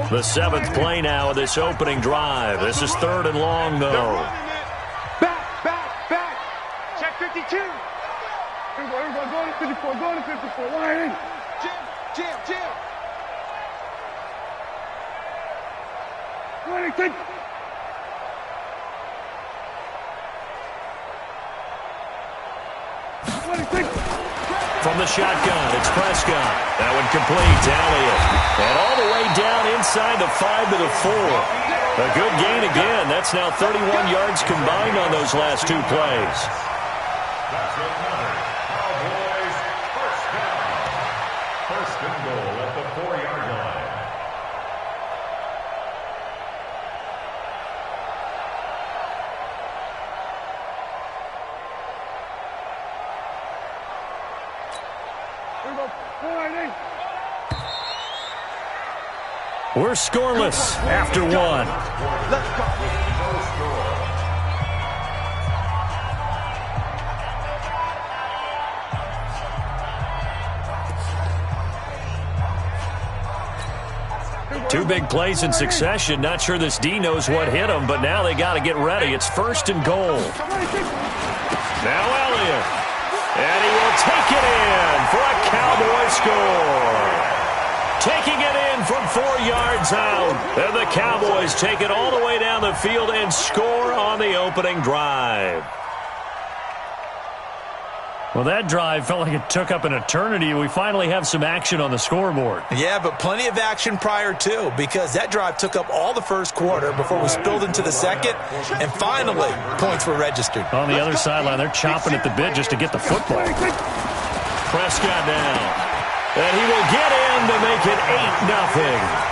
[SPEAKER 1] The 7th play now of this opening drive. This is 3rd and long, though.
[SPEAKER 5] Back. Check 52.
[SPEAKER 4] Everybody going to 54. Going to 54. Why in?
[SPEAKER 5] Jim.
[SPEAKER 4] 26.
[SPEAKER 1] From the shotgun, it's Prescott. That one complete to Elliott. And all the way down inside the 5 to the 4. A good gain again. That's now 31 yards combined on those last 2 plays.
[SPEAKER 3] That's another Cowboys first down. 1st and goal at the 4-yard line.
[SPEAKER 1] We're scoreless after 1.
[SPEAKER 5] Let's go.
[SPEAKER 3] No score.
[SPEAKER 1] Two big plays in succession. Not sure this D knows what hit him, but now they got to get ready. It's 1st and goal. Now Elliott. And he will take it in for a Cowboy score. Taking it in from 4 yards out. And the Cowboys take it all the way down the field and score on the opening drive. Well, that drive felt like it took up an eternity. We finally have some action on the scoreboard.
[SPEAKER 2] Yeah, but plenty of action prior to, because that drive took up all the first quarter before we spilled into the second, and finally, points were registered.
[SPEAKER 1] On the other sideline, they're chomping at the bit just to get the football. Prescott down. And he will get in to make it 8-0.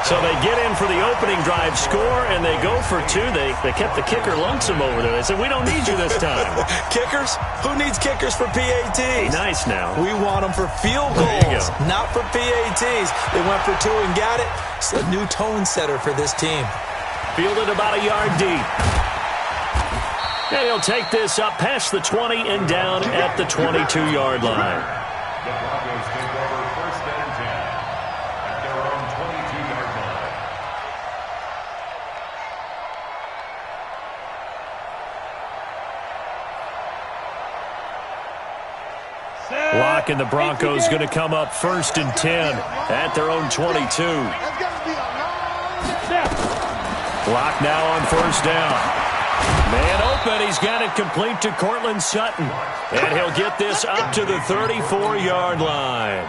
[SPEAKER 1] So they get in for the opening drive score, and they go for 2. They kept the kicker lonesome over there. They said, we don't need you this time.
[SPEAKER 2] Kickers? Who needs kickers for PATs?
[SPEAKER 1] Nice now.
[SPEAKER 2] We want them for field goals, not for PATs. They went for 2 and got it. It's a new tone setter for this team.
[SPEAKER 1] Fielded about a yard deep. And he'll take this up past the 20 and down at the 22-yard line.
[SPEAKER 3] The Broncos take over 1st and 10 at their own 22-yard line.
[SPEAKER 1] Lock and the Broncos going to come up 1st and 10 at their own 22.
[SPEAKER 5] That's got to be a long snap.
[SPEAKER 1] Lock now on 1st down. Man open, he's got it complete to Cortland Sutton. And he'll get this up to the 34-yard line.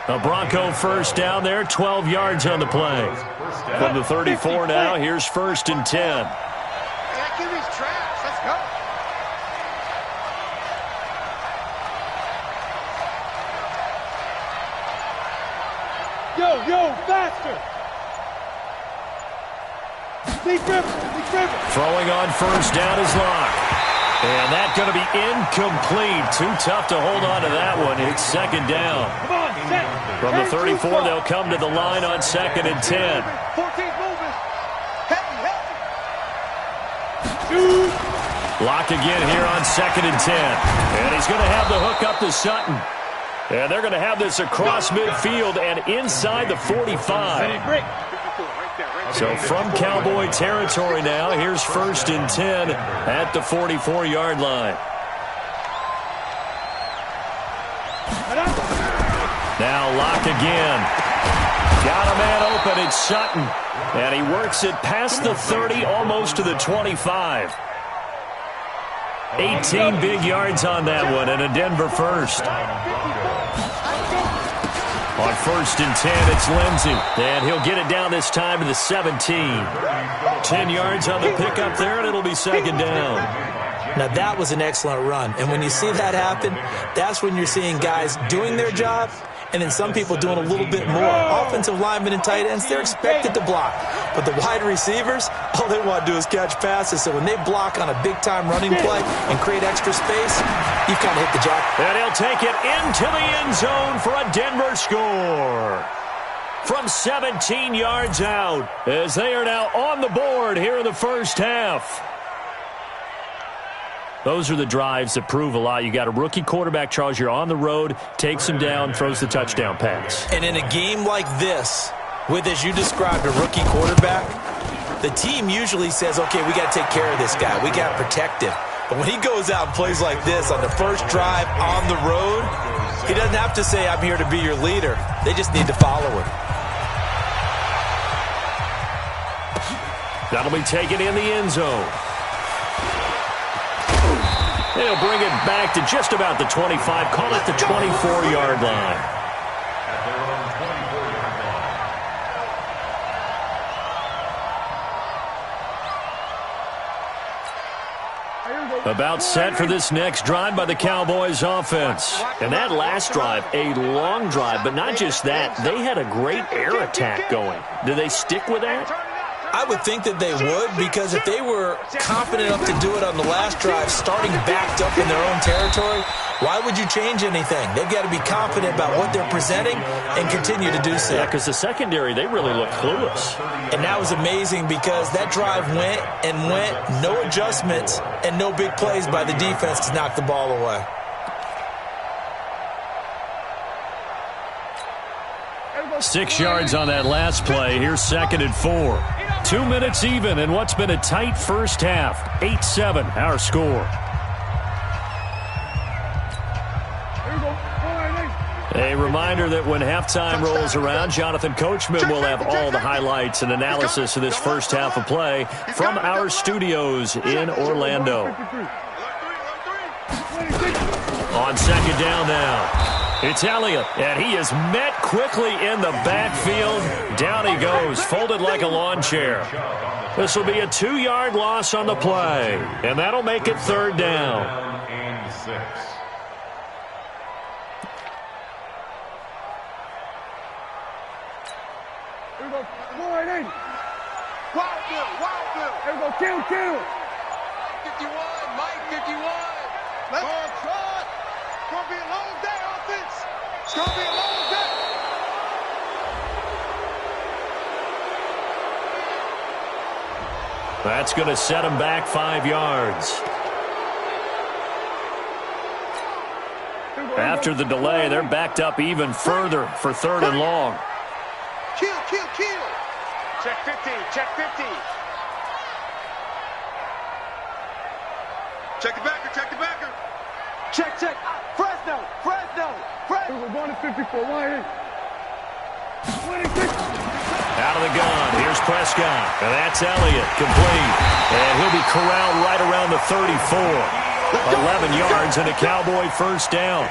[SPEAKER 1] A Bronco 1st down there, 12 yards on the play. From the 34 now, here's 1st and 10.
[SPEAKER 5] That kid is trash. Let's go.
[SPEAKER 4] Yo, faster. Big River.
[SPEAKER 1] Throwing on 1st down is Locke. And that's going to be incomplete. Too tough to hold on to that one. It's 2nd down.
[SPEAKER 4] Come on, set.
[SPEAKER 1] From the 34, they'll come to the line on 2nd and 10.
[SPEAKER 5] 14 moving. Heavy.
[SPEAKER 4] Shoot.
[SPEAKER 1] Lock again here on 2nd and 10. And he's going to have the hook up to Sutton. And they're going to have this across midfield and inside the 45. So from Cowboy territory now, here's 1st and 10 at the 44-yard line. Now Lock again. Got a man open, it's Sutton. And he works it past the 30, almost to the 25. 18 big yards on that one, and a Denver first. On 1st and 10, it's Lindsey. And he'll get it down this time to the 17. 10 yards on the pickup there, and it'll be 2nd down.
[SPEAKER 2] Now, that was an excellent run. And when you see that happen, that's when you're seeing guys doing their job and then some people doing a little bit more. Offensive linemen and tight ends, they're expected to block. But the wide receivers, all they want to do is catch passes. So when they block on a big-time running play and create extra space, you've kind of hit the jackpot.
[SPEAKER 1] And he'll take it into the end zone for a Denver score. From 17 yards out, as they are now on the board here in the first half. Those are the drives that prove a lot. You got a rookie quarterback, Charles. You're on the road, takes him down, throws the touchdown pass.
[SPEAKER 2] And in a game like this, with, as you described, a rookie quarterback, the team usually says, okay, we got to take care of this guy. We got to protect him. But when he goes out and plays like this on the first drive on the road, he doesn't have to say, I'm here to be your leader. They just need to follow him.
[SPEAKER 1] That'll be taken in the end zone. They'll bring it back to just about the 25. Call it the 24-yard line. About set for this next drive by the Cowboys offense. And that last drive, a long drive, but not just that. They had a great air attack going. Do they stick with that?
[SPEAKER 2] I would think that they would, because if they were confident enough to do it on the last drive, starting backed up in their own territory, why would you change anything? They've got to be confident about what they're presenting and continue to do so.
[SPEAKER 1] Yeah, because the secondary, they really look clueless.
[SPEAKER 2] And that was amazing because that drive went and went, no adjustments and no big plays by the defense to knock the ball away.
[SPEAKER 1] Six yards on that last play. Here's 2nd and 4. 2 minutes even in what's been a tight first half. 8-7, our score. A reminder that when halftime rolls around, Jonathan Coachman will have all the highlights and analysis of this first half of play from our studios in Orlando. On 2nd down now. It's Elliott, and he is met quickly in the backfield. Down he goes, folded like a lawn chair. This will be a 2-yard loss on the play, and that'll make it 3rd down.
[SPEAKER 3] And 6.
[SPEAKER 4] Here we go. 480. Wild Bill. Here we go. Kill.
[SPEAKER 5] 51, Mike 51. Let's go, Trot. It's going to be a long day, offense. It's going to be a long day.
[SPEAKER 1] That's going to set him back 5 yards. After the delay, they're backed up even further for 3rd and long.
[SPEAKER 5] Kill. Check 50. Check the backer.
[SPEAKER 4] Check. Fresno. We're going to 54. 180. 26.
[SPEAKER 1] Out of the gun. Here's Prescott. And that's Elliott. Complete. And he'll be corralled right around the 34. 11 yards and a Cowboy first down.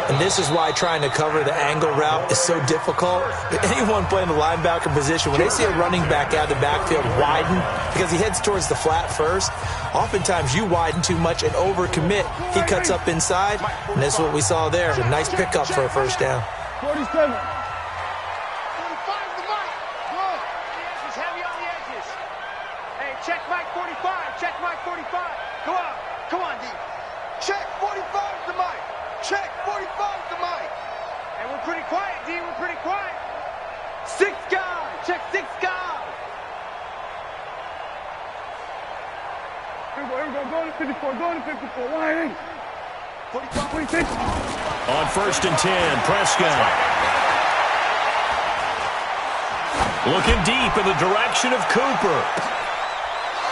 [SPEAKER 2] And this is why trying to cover the angle route is so difficult. Anyone playing the linebacker position, when they see a running back out of the backfield widen, because he heads towards the flat first, oftentimes you widen too much and overcommit. He cuts up inside, and that's what we saw there. A nice pickup for a first down.
[SPEAKER 4] 47.
[SPEAKER 5] Check Mike 45. Come on, D. Check 45 to Mike. Check 45 to Mike. And we're pretty quiet, D. We're pretty quiet.
[SPEAKER 4] 6 guys. Check 6 guys. Here we go. 54, going to 54, wide 45, 46.
[SPEAKER 1] On 1st and 10, Prescott. Looking deep in the direction of Cooper.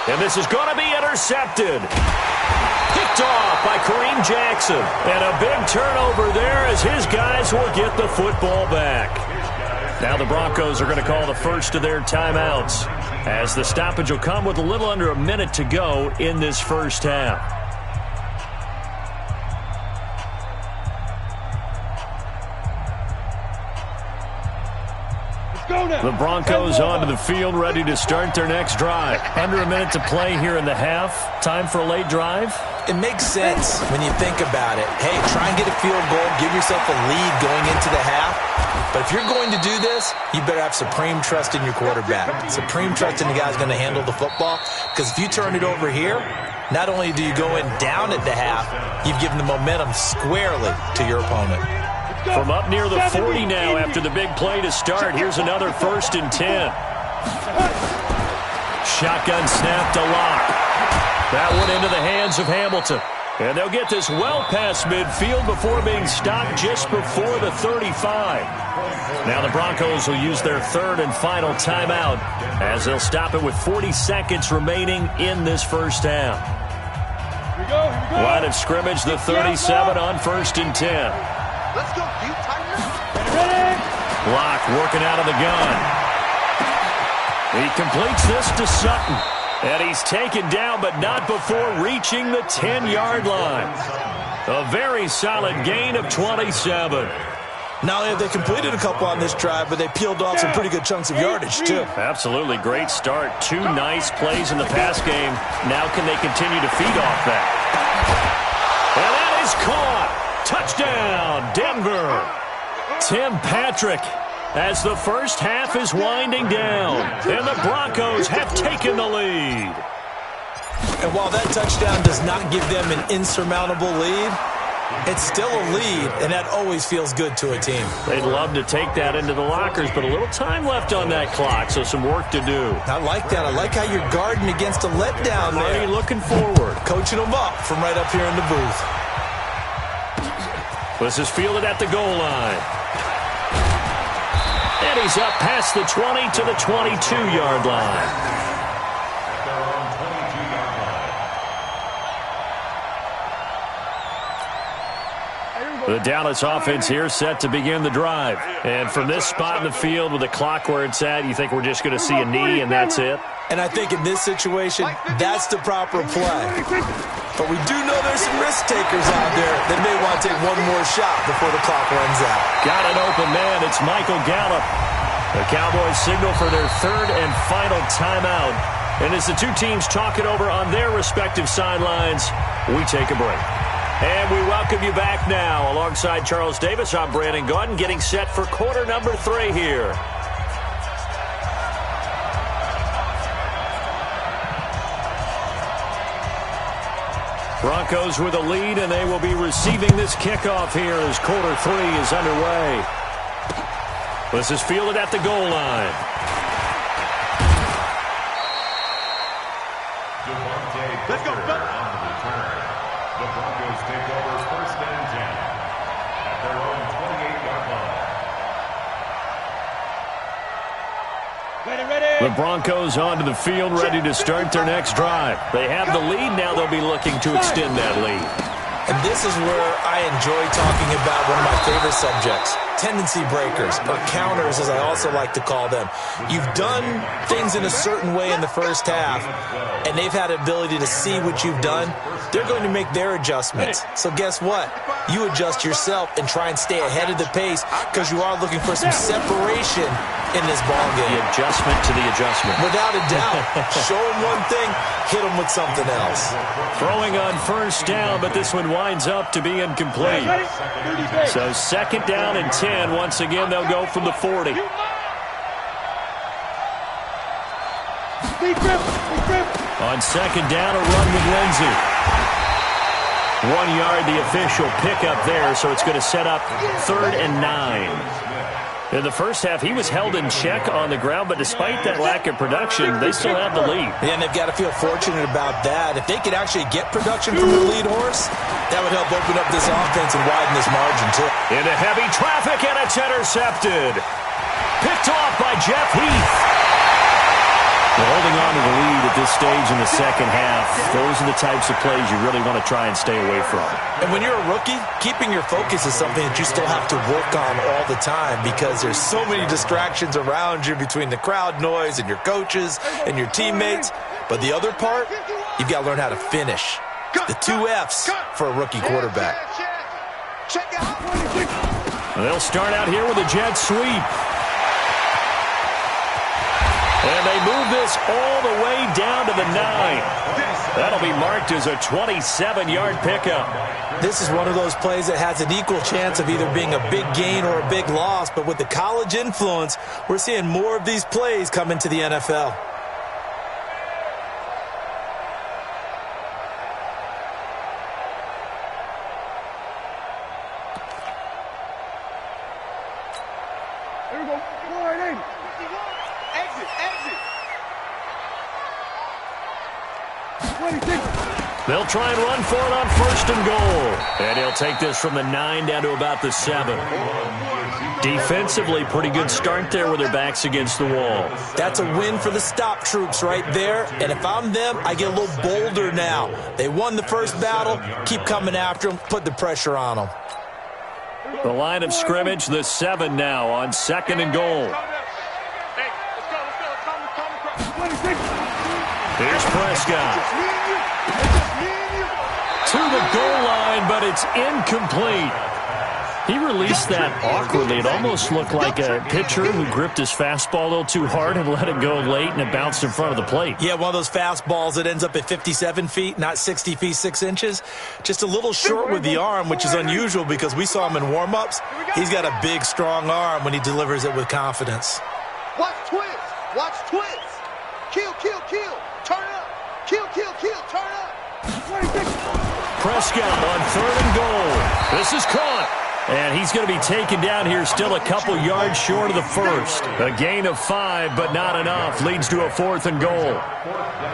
[SPEAKER 1] And this is going to be intercepted. Picked off by Kareem Jackson. And a big turnover there as his guys will get the football back. Now the Broncos are going to call the first of their timeouts, as the stoppage will come with a little under a minute to go in this first half. The Broncos onto the field, ready to start their next drive. Under a minute to play here in the half. Time for a late drive?
[SPEAKER 2] It makes sense when you think about it. Hey, try and get a field goal, give yourself a lead going into the half. But if you're going to do this, you better have supreme trust in your quarterback. Supreme trust in the guy's going to handle the football. Because if you turn it over here, not only do you go in down at the half, you've given the momentum squarely to your opponent.
[SPEAKER 1] From up near the 40 now after the big play to start. Here's another 1st and 10. Shotgun snap to Locke. That one into the hands of Hamilton. And they'll get this well past midfield before being stopped just before the 35. Now the Broncos will use their third and final timeout as they'll stop it with 40 seconds remaining in this first half.
[SPEAKER 4] Here we go.
[SPEAKER 1] Line of scrimmage, the 37 on 1st and 10.
[SPEAKER 5] Let's go, you Tiger.
[SPEAKER 1] Locke working out of the gun. He completes this to Sutton. And he's taken down, but not before reaching the 10-yard line. A very solid gain of 27.
[SPEAKER 2] Not only have they completed a couple on this drive, but they peeled off some pretty good chunks of yardage, too.
[SPEAKER 1] Absolutely. Great start. 2 nice plays in the pass game. Now can they continue to feed off that? And that is caught. Touchdown, Denver. Tim Patrick, as the first half is winding down, and the Broncos have taken the lead.
[SPEAKER 2] And while that touchdown does not give them an insurmountable lead, it's still a lead, and that always feels good to a team.
[SPEAKER 1] They'd love to take that into the lockers, but a little time left on that clock, so some work to do.
[SPEAKER 2] I like that. I like how you're guarding against a letdown there.
[SPEAKER 1] Already looking forward.
[SPEAKER 2] Coaching them up from right up here in the booth.
[SPEAKER 1] This is fielded at the goal line. And he's up past the 20 to the 22-yard line.
[SPEAKER 3] At their own 22-yard line.
[SPEAKER 1] The Dallas offense here set to begin the drive. And from this spot in the field with the clock where it's at, you think we're just going to see a knee and that's it?
[SPEAKER 2] And I think in this situation, that's the proper play. But we do know there's some risk takers out there that may want to take one more shot before the clock runs out.
[SPEAKER 1] Got an open man. It's Michael Gallup. The Cowboys signal for their third and final timeout. And as the two teams talk it over on their respective sidelines, we take a break. And we welcome you back now. Alongside Charles Davis, I'm Brandon Gaudin, getting set for quarter number 3 here. Broncos with a lead, and they will be receiving this kickoff here as quarter 3 is underway. This is fielded at the goal line.
[SPEAKER 3] Let's go, on the return. The Broncos take over 1st and 10 at their own 28-yard line.
[SPEAKER 4] Ready.
[SPEAKER 1] The Broncos onto the field, ready to start their next drive. They have the lead. Now they'll be looking to extend that lead.
[SPEAKER 2] And this is where I enjoy talking about one of my favorite subjects, tendency breakers, or counters as I also like to call them. You've done things in a certain way in the first half, and they've had the ability to see what you've done. They're going to make their adjustments. So guess what? You adjust yourself and try and stay ahead of the pace because you are looking for some separation in this ball game.
[SPEAKER 1] The adjustment to the adjustment.
[SPEAKER 2] Without a doubt. Show them one thing, hit them with something else.
[SPEAKER 1] Throwing on 1st down, but this one winds up to be incomplete. So 2nd down and 10. Once again, they'll go from the 40. On 2nd down, a run with Lindsey. 1 yard, the official pickup there, so it's going to set up 3rd and 9. In the first half, he was held in check on the ground, but despite that lack of production, they still have the lead.
[SPEAKER 2] Yeah, and they've got to feel fortunate about that. If they could actually get production from their lead horse, that would help open up this offense and widen this margin, too.
[SPEAKER 1] Into heavy traffic, and it's intercepted. Picked off by Jeff Heath. They're holding on to the lead at this stage in the second half. Those are the types of plays you really want to try and stay away from.
[SPEAKER 2] And when you're a rookie, keeping your focus is something that you still have to work on all the time because there's so many distractions around you between the crowd noise and your coaches and your teammates. But the other part, you've got to learn how to finish. The 2 Fs for a rookie quarterback.
[SPEAKER 1] They'll start out here with a jet sweep. And they move this all the way down to the 9. That'll be marked as a 27-yard pickup.
[SPEAKER 2] This is one of those plays that has an equal chance of either being a big gain or a big loss. But with the college influence, we're seeing more of these plays come into the NFL.
[SPEAKER 4] Here we go. 480.
[SPEAKER 5] Exit, exit.
[SPEAKER 4] 26.
[SPEAKER 1] They'll try and run for it on 1st and goal. And he'll take this from the 9 down to about the 7. Defensively, pretty good start there with their backs against the wall.
[SPEAKER 2] That's a win for the stop troops right there. And if I'm them, I get a little bolder now. They won the first battle. Keep coming after them. Put the pressure on them.
[SPEAKER 1] The line of scrimmage, the 7 now on 2nd and goal. Here's Prescott. To the goal line, but it's incomplete. He released that awkwardly. It almost looked like a pitcher who gripped his fastball a little too hard and let it go late, and it bounced in front of the plate.
[SPEAKER 2] Yeah, one of those fastballs that ends up at 57 feet, not 60 feet, 6 inches. Just a little short with the arm, which is unusual because we saw him in warm-ups. He's got a big, strong arm when he delivers it with confidence.
[SPEAKER 5] Watch twist. Watch twist. Kill, kill, kill. Turn up. Kill, kill, kill. Turn up.
[SPEAKER 1] Prescott on 3rd and goal. This is caught. And he's going to be taken down here, still a couple yards short of the 1st. A gain of 5, but not enough. Leads to a 4th and goal.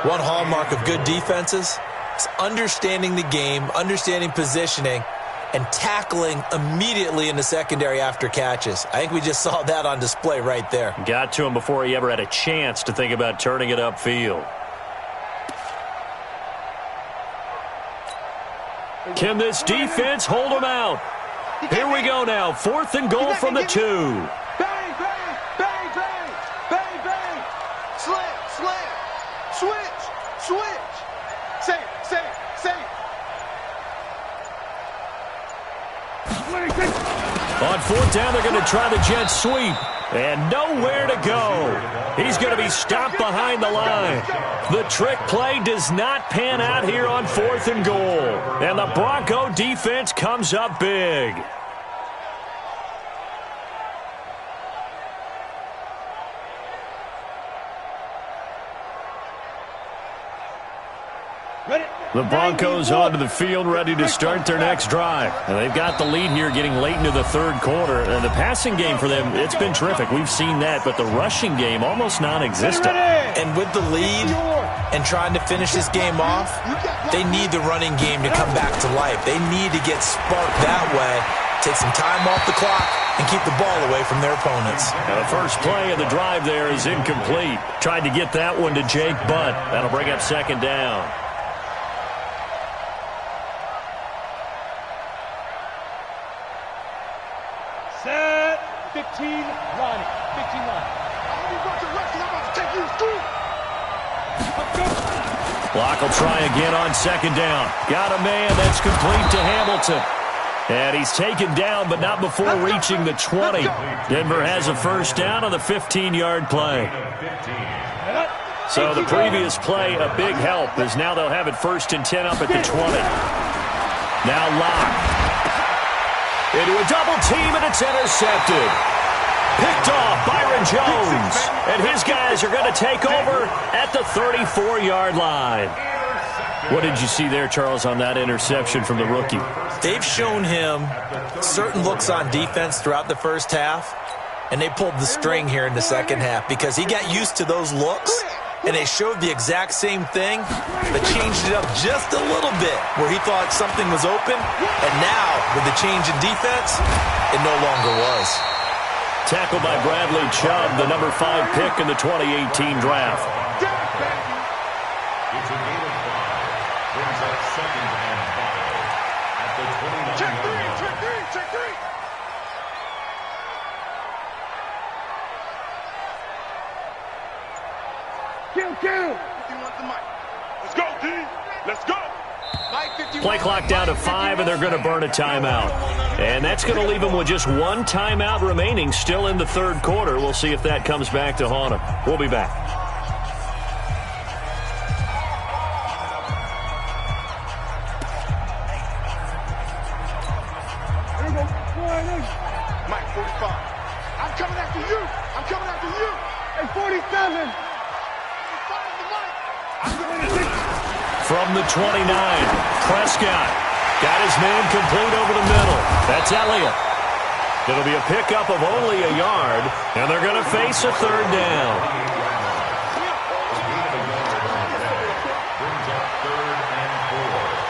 [SPEAKER 2] One hallmark of good defenses is understanding the game, understanding positioning, and tackling immediately in the secondary after catches. I think we just saw that on display right there.
[SPEAKER 1] Got to him before he ever had a chance to think about turning it upfield. Can this defense hold him out? Here we go now. 4th and goal from the 2.
[SPEAKER 5] Bang, bang, bang, bang, bang, bang. Slam, slam. Switch, switch. Save, save, save.
[SPEAKER 1] On 4th down, they're going to try the jet sweep. And nowhere to go. He's going to be stopped behind the line. The trick play does not pan out here on 4th and goal. And the Bronco defense comes up big. The Broncos onto the field, ready to start their next drive. And they've got the lead here getting late into the 3rd quarter. And the passing game for them, it's been terrific. We've seen that, but the rushing game almost non-existent.
[SPEAKER 2] And with the lead and trying to finish this game off, they need the running game to come back to life. They need to get sparked that way, take some time off the clock, and keep the ball away from their opponents.
[SPEAKER 1] Now the first play of the drive there is incomplete. Tried to get that one to Jake Butt. That'll bring up 2nd down.
[SPEAKER 4] Set. 15 line. 15 line.
[SPEAKER 1] Block will try again on 2nd down. Got a man. That's complete to Hamilton. And he's taken down, but not before reaching the 20. Denver has a 1st down on the 15-yard play. So the previous play, a big help, as now they'll have it 1st and 10 up at the 20. Now Locke. Into a double team, and it's intercepted. Picked off Byron Jones. And his guys are going to take over at the 34-yard line. What did you see there, Charles, on that interception from the rookie?
[SPEAKER 2] They've shown him certain looks on defense throughout the first half, and they pulled the string here in the second half because he got used to those looks, and they showed the exact same thing, but changed it up just a little bit where he thought something was open, and now, with the change in defense, it no longer was.
[SPEAKER 1] Tackled by Bradley Chubb, the number 5 pick in the 2018 draft.
[SPEAKER 3] It's a gain of 5. Brings up 2nd and 5 at the 29-yard line.
[SPEAKER 5] Check three. Kill. 51 to Mike. Let's go, D. Let's go.
[SPEAKER 1] Play clock down to 5, and they're going to burn a timeout. And that's going to leave them with just 1 timeout remaining still in the third quarter. We'll see if that comes back to haunt them. We'll be back.
[SPEAKER 5] Mike, 45. I'm coming after you. And 47.
[SPEAKER 1] From the 29, Prescott got his man complete over the middle. That's Elliott. It'll be a pickup of only a yard, and they're going to face a third down.
[SPEAKER 3] Brings up 3rd and 4.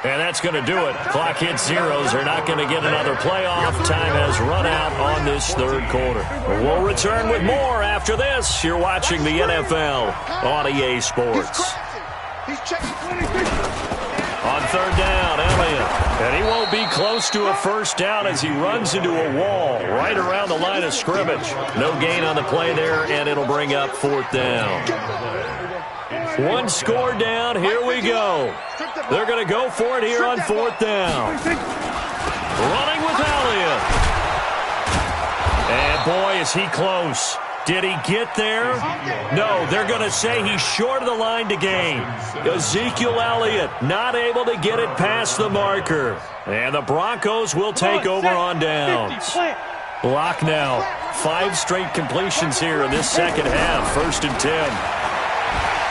[SPEAKER 1] And that's going to do it. Clock hits zeros. They're not going to get another playoff. Time has run out on this third quarter. We'll return with more after this. You're watching the NFL on EA Sports.
[SPEAKER 5] He's checking 26.
[SPEAKER 1] On third down, Elliott. And he won't be close to a first down as he runs into a wall right around the line of scrimmage. No gain on the play there, and it'll bring up 4th down. 1 score down. Here we go. They're going to go for it here on 4th down. Running with Elliott. And boy, is he close. Did he get there? No, they're going to say he's short of the line to gain. Ezekiel Elliott not able to get it past the marker. And the Broncos will take over on downs. Block now. 5 straight completions here in this second half. 1st and 10.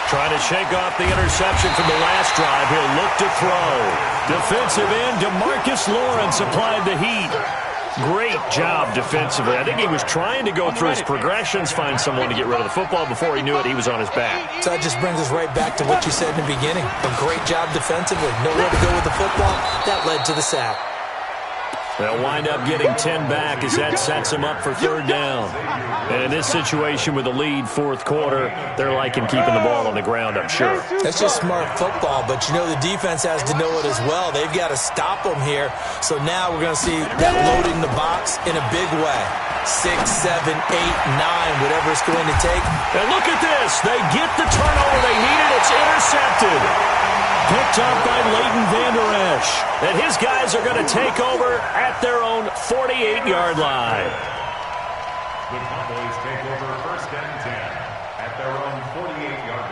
[SPEAKER 1] Trying to shake off the interception from the last drive. He'll look to throw. Defensive end, DeMarcus Lawrence applied the heat. Great job defensively. I think he was trying to go through his progressions, find someone to get rid of the football. Before he knew it, he was on his back.
[SPEAKER 2] So that just brings us right back to what you said in the beginning. A great job defensively. Nowhere to go with the football. That led to the sack.
[SPEAKER 1] They'll wind up getting 10 back as that sets them up for third down. And in this situation with the lead, 4th quarter, they're liking keeping the ball on the ground, I'm sure.
[SPEAKER 2] That's just smart football, but you know the defense has to know it as well. They've got to stop them here. So now we're going to see that loading the box in a big way. 6, 7, 8, 9, whatever it's going to take.
[SPEAKER 1] And look at this. They get the turnover they needed. It's intercepted. Picked up by Leighton Vander Esch. And his guys are going to take over at their own 48-yard line.
[SPEAKER 3] The Cowboys take over 1st and 10 at their own 48-yard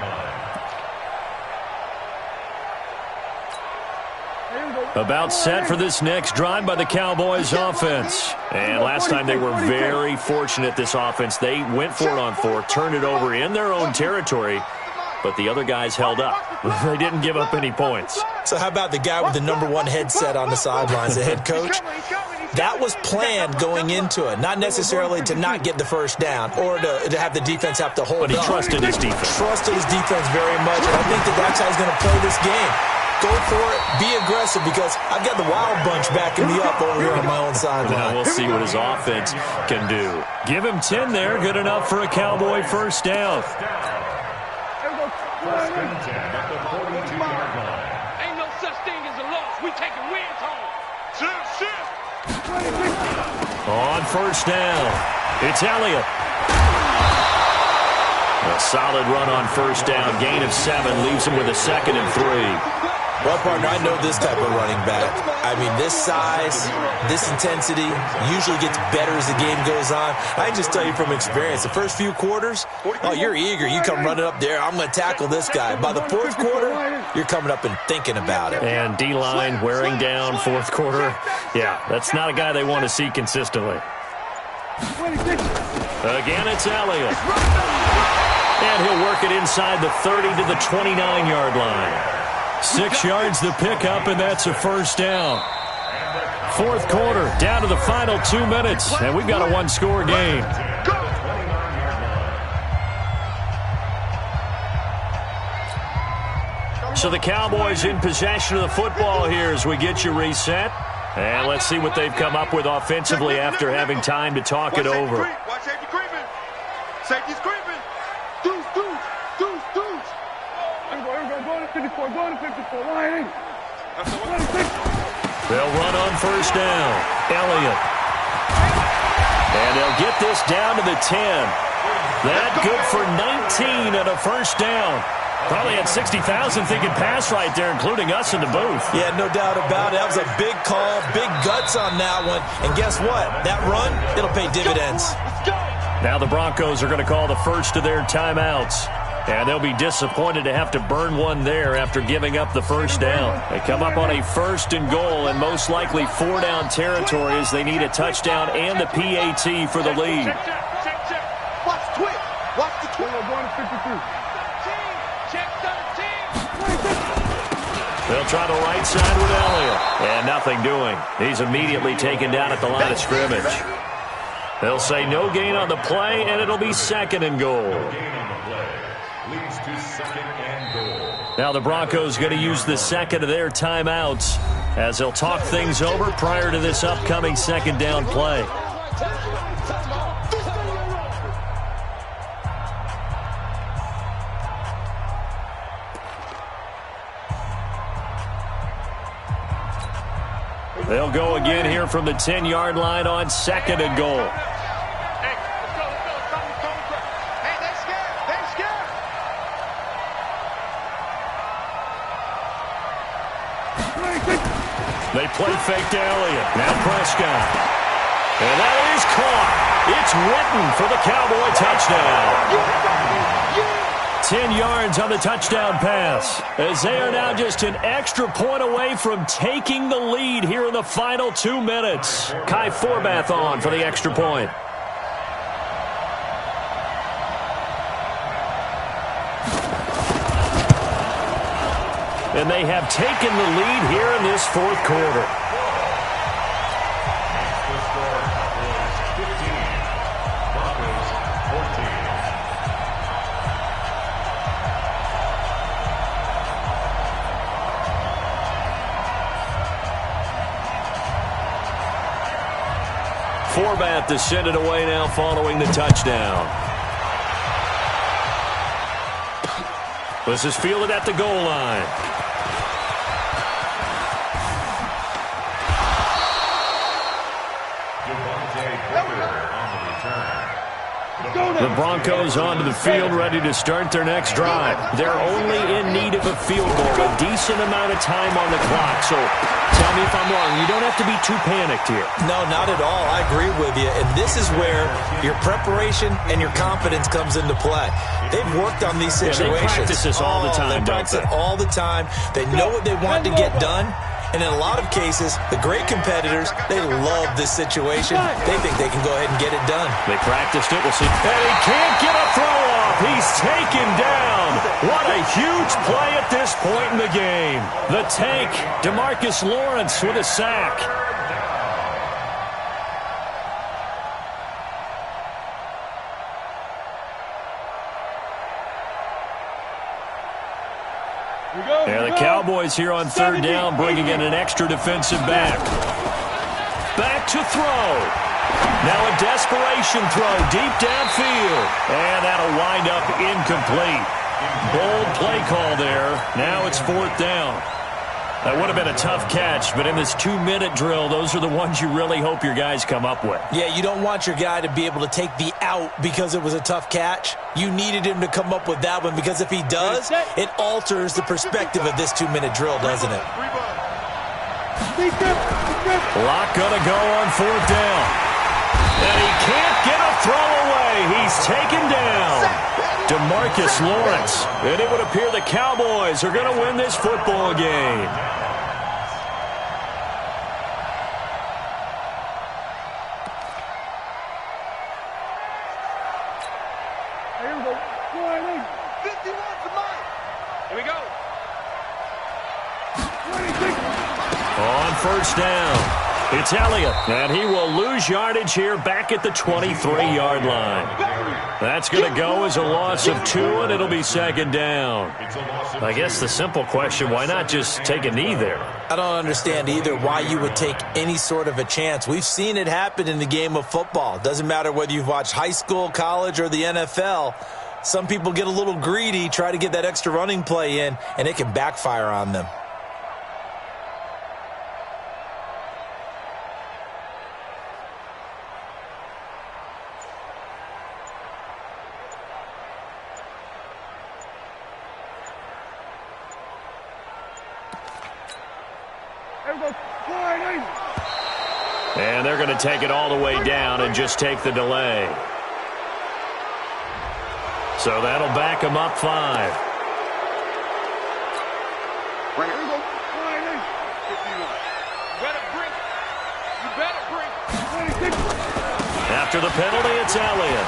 [SPEAKER 3] line.
[SPEAKER 1] About set for this next drive by the Cowboys offense. And last time they were very fortunate, this offense. They went for it on 4, turned it over in their own territory, but the other guys held up. They didn't give up any points.
[SPEAKER 2] So how about the guy with the number 1 headset on the sidelines, the head coach? That was planned going into it, not necessarily to not get the first down or to have the defense have to hold
[SPEAKER 1] up. But he trusted his defense.
[SPEAKER 2] Trusted his defense very much, and I think that's how he's going to play this game. Go for it, be aggressive, because I've got the Wild Bunch backing me up over here on my own sideline.
[SPEAKER 1] Now we'll see what his offense can do. Give him 10 there, good enough for a Cowboy first down.
[SPEAKER 3] 1st and 10 at the 42-yard line.
[SPEAKER 5] Ain't no such thing as a loss. We taking wins home. Shift.
[SPEAKER 1] On first down, it's Elliott. A solid run on first down. Gain of 7 leaves him with a 2nd and 3.
[SPEAKER 2] Well, partner, I know this type of running back. I mean, this size, this intensity usually gets better as the game goes on. I can just tell you from experience, the first few quarters, oh, you're eager. You come running up there, I'm going to tackle this guy. By the fourth quarter, you're coming up and thinking about it.
[SPEAKER 1] And D-line wearing down fourth quarter. Yeah, that's not a guy they want to see consistently. Again, it's Elliott. And he'll work it inside the 30 to the 29-yard line. 6 yards the pickup, and that's a first down. Fourth quarter, down to the final 2 minutes, and we've got a one-score game. So the Cowboys in possession of the football here as we get you reset. And let's see what they've come up with offensively after having time to talk it over.
[SPEAKER 5] Watch safety creeping. Safety's creeping. Deuce, deuce, deuce, deuce. Go to 54, go to 54. Line.
[SPEAKER 1] They'll run on first down. Elliott. And they'll get this down to the 10. That good for 19 and a first down. Probably had 60,000 thinking pass right there, including us in the booth.
[SPEAKER 2] Yeah, no doubt about it. That was a big call, big guts on that one. And guess what? That run, it'll pay dividends.
[SPEAKER 1] Now the Broncos are going to call the first of their timeouts. And they'll be disappointed to have to burn one there after giving up the first down. They come up on a 1st and goal and most likely 4-down territory as they need a touchdown and the PAT for the lead.
[SPEAKER 5] Watch the twit. Watch the twit. Going to 53.
[SPEAKER 1] They'll try the right side with Elliott. And nothing doing. He's immediately taken down at the line of scrimmage. They'll say no gain on the play, and it'll be 2nd and goal.
[SPEAKER 3] Leads to 2nd and goal.
[SPEAKER 1] Now the Broncos going to use the second of their timeouts as they'll talk things over prior to this upcoming 2nd down play. They'll go again here from the 10-yard line on 2nd and goal.
[SPEAKER 5] Hey, let's go. Hey, they scared.
[SPEAKER 1] They play fake to Elliott. Now Prescott. And that is caught. It's Witten for the Cowboy touchdown. 10 yards on the touchdown pass, as they are now just an extra point away from taking the lead here in the final 2 minutes. Kai Forbath on for the extra point. And they have taken the lead here in this fourth quarter.
[SPEAKER 3] The score is 15. Broncos 14.
[SPEAKER 1] Forbath to send it away now following the touchdown. This is fielded at the goal line. The Broncos onto the field, ready to start their next drive. They're only in need of a field goal, a decent amount of time on the clock. So tell me if I'm wrong. You don't have to be too panicked here.
[SPEAKER 2] No, not at all. I agree with you. And this is where your preparation and your confidence comes into play. They've worked on these situations.
[SPEAKER 1] They practice this all the time,
[SPEAKER 2] They practice it all the time. They know what they want to get done. And in a lot of cases, the great competitors, they love this situation. They think they can go ahead and get it done.
[SPEAKER 1] They practiced it. We'll see. And he can't get a throw off. He's taken down. What a huge play at this point in the game. The tank, DeMarcus Lawrence with a sack. And the Cowboys here on 3rd down, bringing in an extra defensive back. Back to throw. Now a desperation throw deep downfield. And that'll wind up incomplete. Bold play call there. Now it's 4th down. That would have been a tough catch, but in this 2-minute drill, those are the ones you really hope your guys come up with.
[SPEAKER 2] Yeah, you don't want your guy to be able to take the out because it was a tough catch. You needed him to come up with that one because if he does, it alters the perspective of this 2-minute drill, doesn't it?
[SPEAKER 1] Lock gonna go on 4th down. And he can't get a throw away. He's taken down. DeMarcus Lawrence. And it would appear the Cowboys are going to win this football game.
[SPEAKER 4] Here we go.
[SPEAKER 5] 51 to Mike. Here we go.
[SPEAKER 4] 26.
[SPEAKER 1] On 1st down, it's Elliott, and he will lose yardage here back at the 23-yard line. That's going to go as a loss of 2, and it'll be 2nd down. I guess the simple question, why not just take a knee there?
[SPEAKER 2] I don't understand either why you would take any sort of a chance. We've seen it happen in the game of football. Doesn't matter whether you've watched high school, college, or the NFL. Some people get a little greedy, try to get that extra running play in, and it can backfire on them.
[SPEAKER 1] And they're going to take it all the way down and just take the delay. So that'll back them up 5.
[SPEAKER 5] Bring it. 51. You better bring.
[SPEAKER 1] After the penalty, it's Elliott.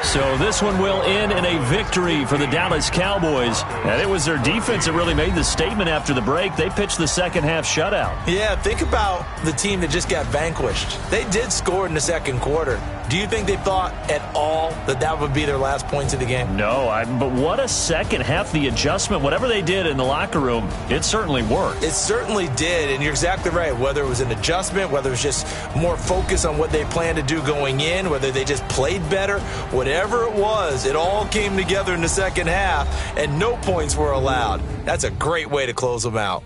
[SPEAKER 1] So this one will end in a victory for the Dallas Cowboys. And it was their defense that really made the statement after the break. They pitched the second-half shutout.
[SPEAKER 2] Yeah, think about the team that just got vanquished. They did score in the second quarter. Do you think they thought at all that that would be their last points of the game?
[SPEAKER 1] No, but what a second half. The adjustment, whatever they did in the locker room, it certainly worked.
[SPEAKER 2] It certainly did, and you're exactly right. Whether it was an adjustment, whether it was just more focus on what they planned to do going in, whether they just played better, whatever it was, it all came together in the second half, and no points were allowed. That's a great way to close them out.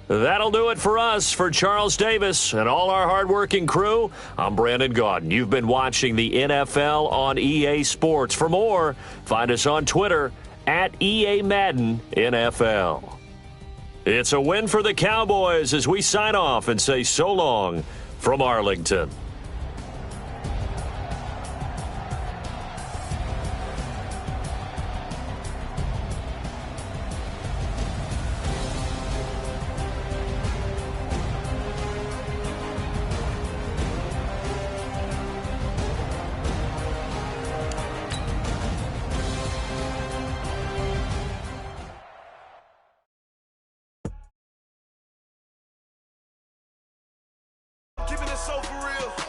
[SPEAKER 1] That'll do it for us. For Charles Davis and all our hardworking crew, I'm Brandon Gaudin. You've been watching the NFL on EA Sports. For more, find us on Twitter at EA Madden NFL. It's a win for the Cowboys as we sign off and say so long from Arlington.
[SPEAKER 7] Keeping it so for real.